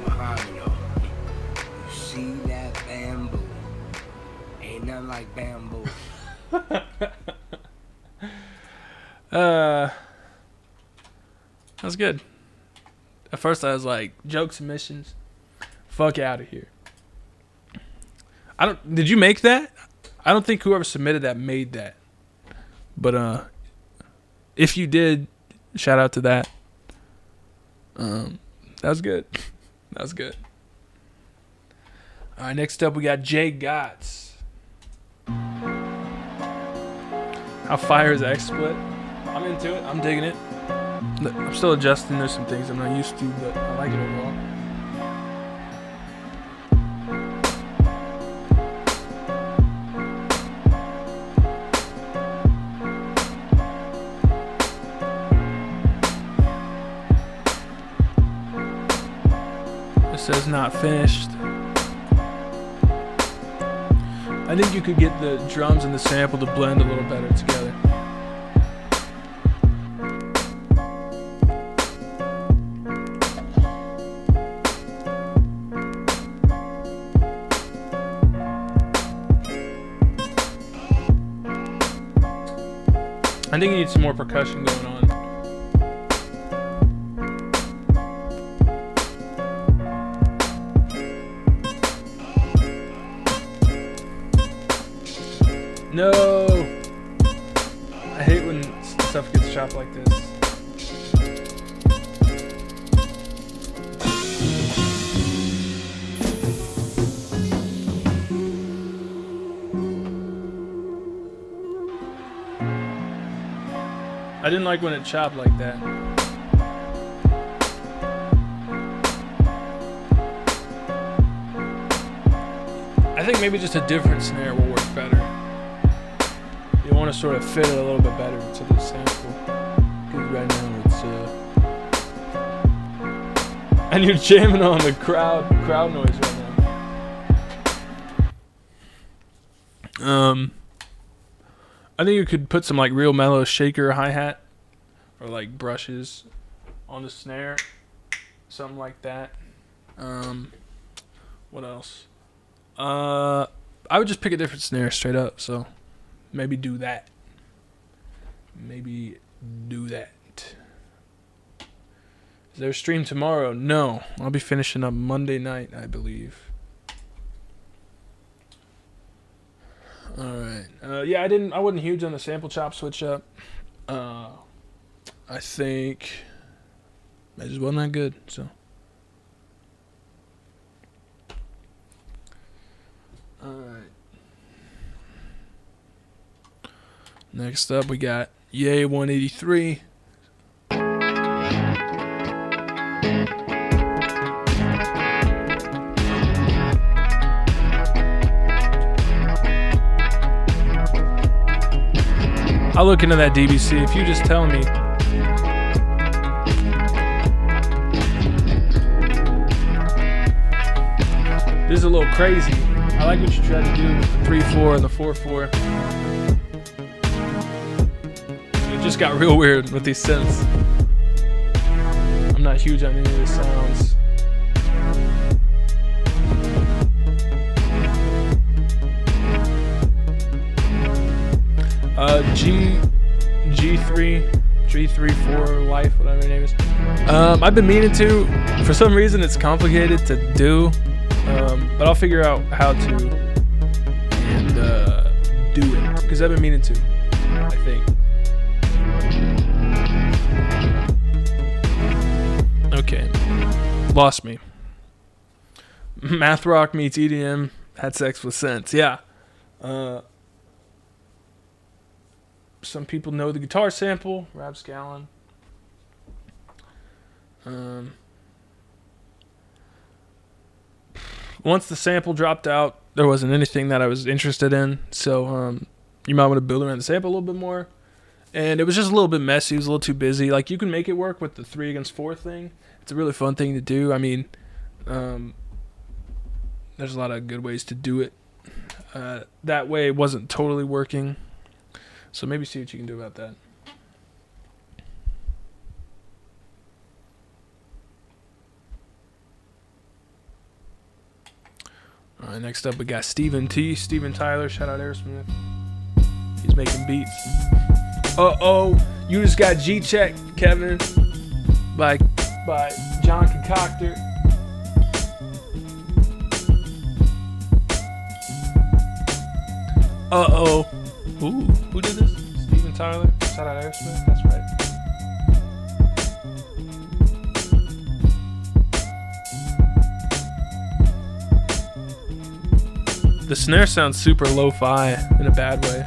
See that bamboo? Ain't nothing like bamboo. That was good. At first I was like, joke submissions, fuck out of here. Did you make that? I don't think whoever submitted that made that. But if you did, shout out to that. That was good. That was good. All right, next up we got Jay Gotts. How fire is XSplit? I'm into it. I'm digging it. I'm still adjusting. There's some things I'm not used to, but I like it overall. It says not finished. I think you could get the drums and the sample to blend a little better together. I think you need some more percussion going on. No! I hate when stuff gets chopped like this. I didn't like when it chopped like that. I I think maybe just a different snare will work better. You want to sort of fit it a little bit better to the sample. Because right now it's and you're jamming on the crowd noise right now. I think you could put some like real mellow shaker hi-hat or like brushes on the snare, something like that. What else? I would just pick a different snare straight up, so maybe do that. Is there a stream tomorrow? No, I'll be finishing up Monday night, I believe. Alright. Yeah, I wasn't huge on the sample chop switch up. I think it just wasn't that good, so. Alright. Next up we got Yay 183. I'll look into that DBC if you just tell me. This is a little crazy. I like what you tried to do with the 3/4 and the 4/4. It just got real weird with these synths. I'm not huge on any of the sounds. G34 Life, whatever your name is. I've been meaning to. For some reason, it's complicated to do, but I'll figure out how to and do it because I've been meaning to. I think. Okay, lost me. Math rock meets EDM had sex with sense. Yeah. Some people know the guitar sample, Rapscallon. Once the sample dropped out, there wasn't anything that I was interested in, so you might want to build around the sample a little bit more. And it was just a little bit messy. It was a little too busy. Like, you can make it work with the 3 against 4 thing. It's a really fun thing to do. I mean, there's a lot of good ways to do it. That way it wasn't totally working. So maybe see what you can do about that. All right, next up we got Steven Tyler. Shout out Aerosmith. He's making beats. Uh-oh, you just got G-checked, Kevin, by John Concoctor. Uh-oh. Ooh, who did this? Steven Tyler. Shout out Aerosmith. That's right. The snare sounds super lo-fi in a bad way.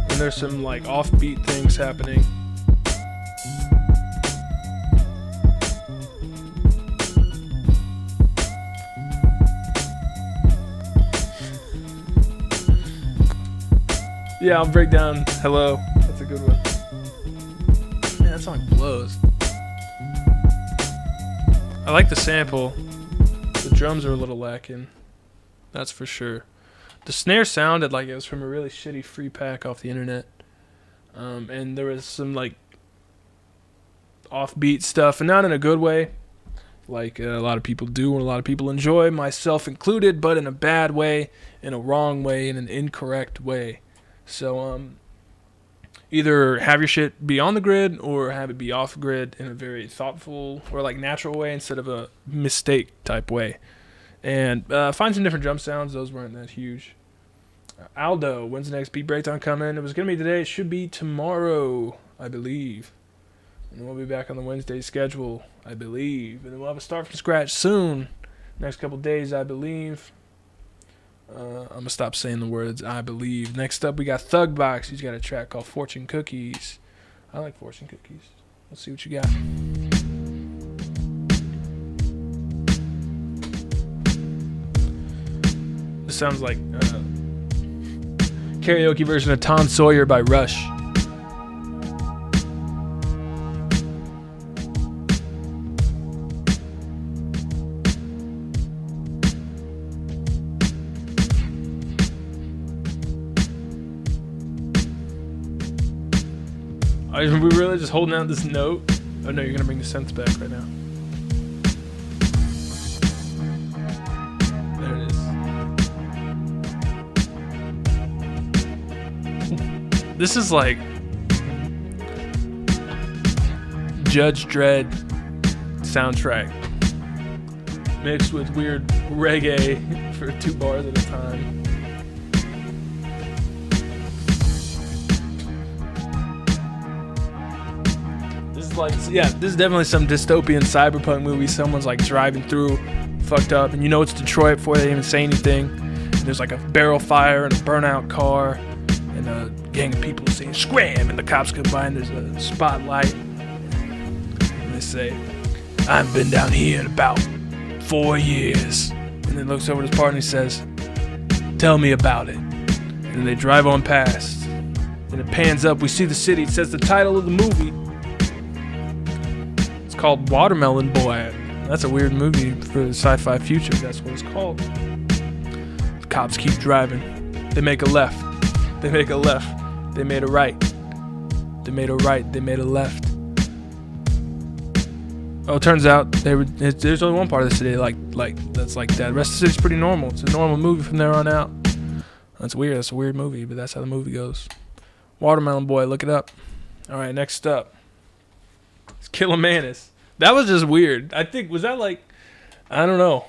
And there's some like offbeat things happening. Yeah, I'll break down Hello. That's a good one. Man, that song blows. I like the sample. The drums are a little lacking. That's for sure. The snare sounded like it was from a really shitty free pack off the internet. And there was some like offbeat stuff, and not in a good way. Like a lot of people do and a lot of people enjoy, myself included, but in a bad way, in a wrong way, in an incorrect way. So either have your shit be on the grid or have it be off grid in a very thoughtful or like natural way instead of a mistake type way. And find some different drum sounds. Those weren't that huge. Aldo, when's the next beat breakdown coming? It was going to be today. It should be tomorrow, I believe. And we'll be back on the Wednesday schedule, I believe. And then we'll have a start from scratch soon. Next couple days, I believe. I'm going to stop saying the words I believe. Next up, we got Thugbox. He's got a track called Fortune Cookies. I like Fortune Cookies. Let's see what you got. The sounds like karaoke version of Tom Sawyer by Rush. Are we really just holding out this note? Oh no, you're gonna bring the synths back right now. There it is. This is like Judge Dredd soundtrack mixed with weird reggae for 2 bars at a time. Like, yeah, this is definitely some dystopian cyberpunk movie. Someone's like driving through, fucked up, and you know it's Detroit before they even say anything. And there's like a barrel fire and a burnout car, and a gang of people saying "scram," and the cops come by and there's a spotlight, and they say, "I've been down here in about 4 years," and then looks over at his partner and he says, "Tell me about it." And then they drive on past, and it pans up. We see the city. It says the title of the movie. Called Watermelon Boy. That's a weird movie for the sci-fi future. That's what it's called. The cops keep driving. They make a left. They make a left. They made a right. They made a right. They made a left. Oh, it turns out there's only one part of the city that's like that. The rest of the city's pretty normal. It's a normal movie from there on out. That's weird. That's a weird movie, but that's how the movie goes. Watermelon Boy. Look it up. All right, next up. It's Killer Manis. That was just weird. I think, was that like, I don't know.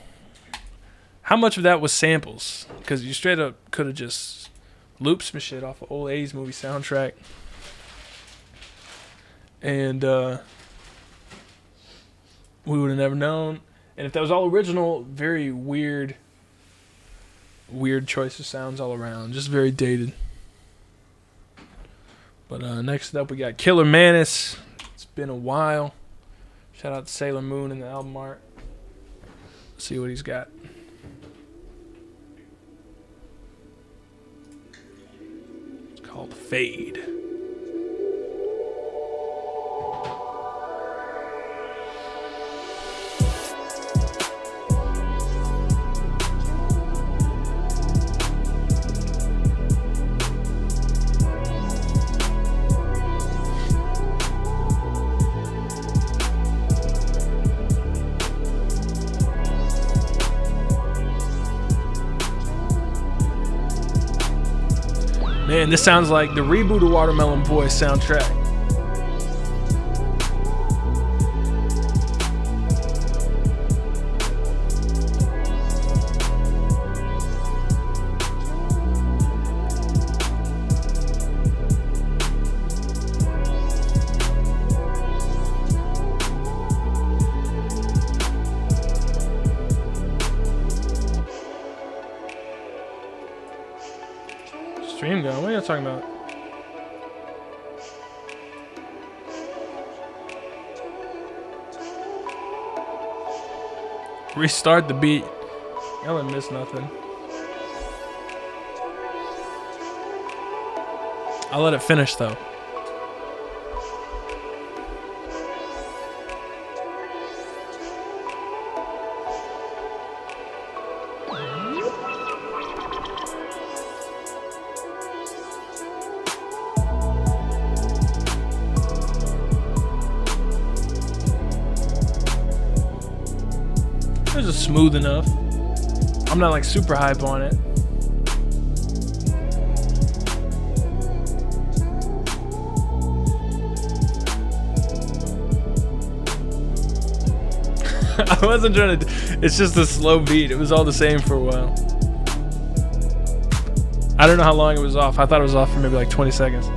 How much of that was samples? Because you straight up could have just looped some shit off of old 80s movie soundtrack. And we would have never known. And if that was all original, very weird choice of sounds all around. Just very dated. But next up we got Killer Manis. It's been a while. Shout out to Sailor Moon in the album art. Let's see what he's got. It's called Fade. Man, this sounds like the reboot of Watermelon Boy soundtrack. Stream going? What are you talking about? Restart the beat. Y'all didn't miss nothing. I'll let it finish though. This is smooth enough. I'm not like super hype on it. I wasn't trying to. It's just a slow beat. It was all the same for a while. I don't know how long it was off. I thought it was off for maybe like 20 seconds.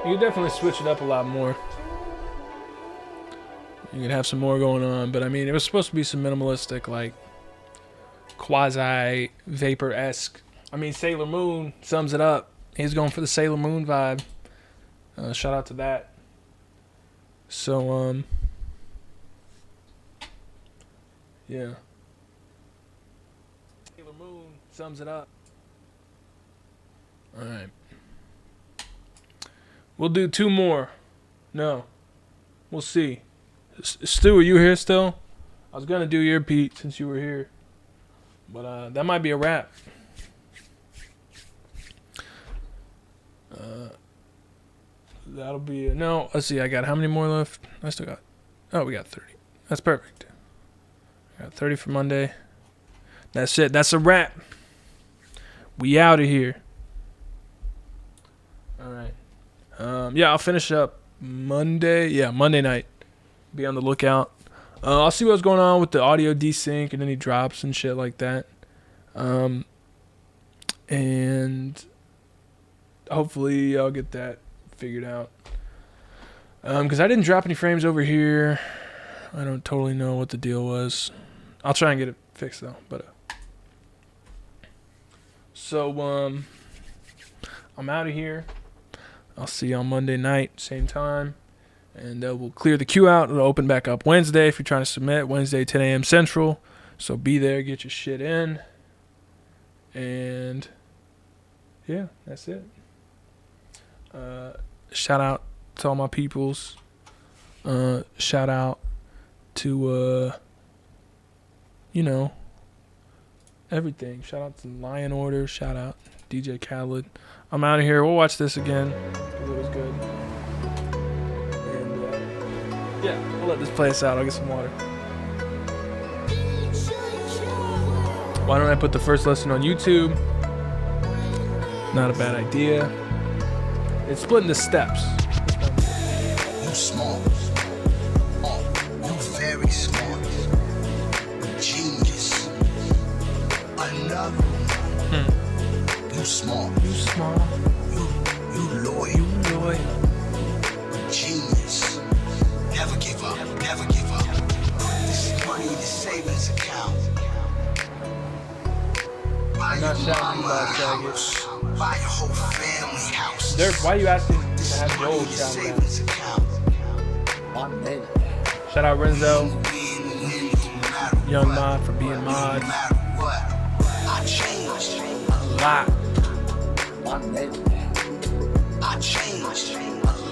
You could definitely switch it up a lot more. You could have some more going on, but I mean, it was supposed to be some minimalistic, like, quasi vapor-esque. I mean, Sailor Moon sums it up. He's going for the Sailor Moon vibe. Shout out to that. So, yeah. Sailor Moon sums it up. All right. We'll do 2 more. No. We'll see. Stu, are you here still? I was going to do your Pete since you were here. But that might be a wrap. That'll be... No, let's see. I got how many more left? I still got... Oh, we got 30. That's perfect. I got 30 for Monday. That's it. That's a wrap. We out of here. All right. Yeah, I'll finish up Monday. Yeah, Monday night. Be on the lookout. I'll see what's going on with the audio desync and any drops and shit like that. And hopefully I'll get that figured out. Because I didn't drop any frames over here. I don't totally know what the deal was. I'll try and get it fixed though. But so I'm out of here. I'll see you on Monday night, same time. And we'll clear the queue out. It'll open back up Wednesday if you're trying to submit. Wednesday, 10 a.m. Central. So be there, get your shit in. And yeah, that's it. Shout out to all my peoples. Shout out to, you know, everything. Shout out to Lion Order. Shout out DJ Khaled. I'm out of here. We'll watch this again because it was good. And yeah, we'll let this play us out. I'll get some water. Why don't I put the first lesson on YouTube? Not a bad idea. It's split into steps. You smart. You very smart. Genius. Another. You smart. You smart. You loyal. You loyal. Genius. Never give up. Never give up. This is money in the savings account. I'm not shouting about Saget. Buy your whole family house. Why are you asking to have Joel shout out? Shout out Renzo, Young Mod for being mod. I changed A lot. I changed a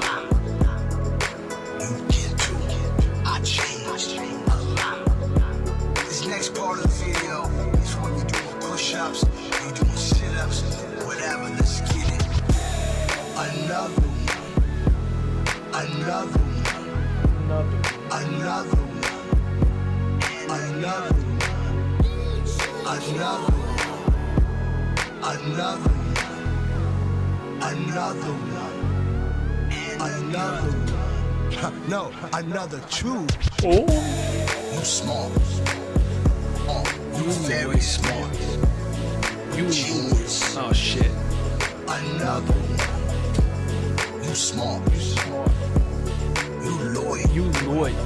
lot. You get to I changed a lot. This next part of the video is when you're doing push-ups, you're doing sit-ups, whatever. Let's get it. Another one. Another one. Another one. Another one. Another one. Another one. Another one. Another one. No, another two. Oh. You smart. You very smart. You Genius. Oh shit. Another one. You smart. You smart. You loyal. You loyal.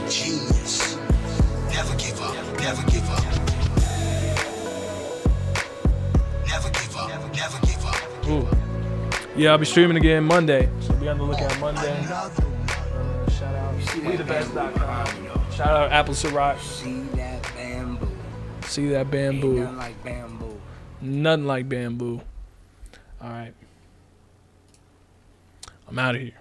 Genius. Never give up. Never give up. Never give up. Never give up. Ooh. Yeah, I'll be streaming again Monday, so be on the lookout Monday. Shout out WeTheBest.com. Shout out Apple Ciroc. See that bamboo. See that bamboo. Ain't nothing like bamboo. Nothing like bamboo. All right. I'm out of here.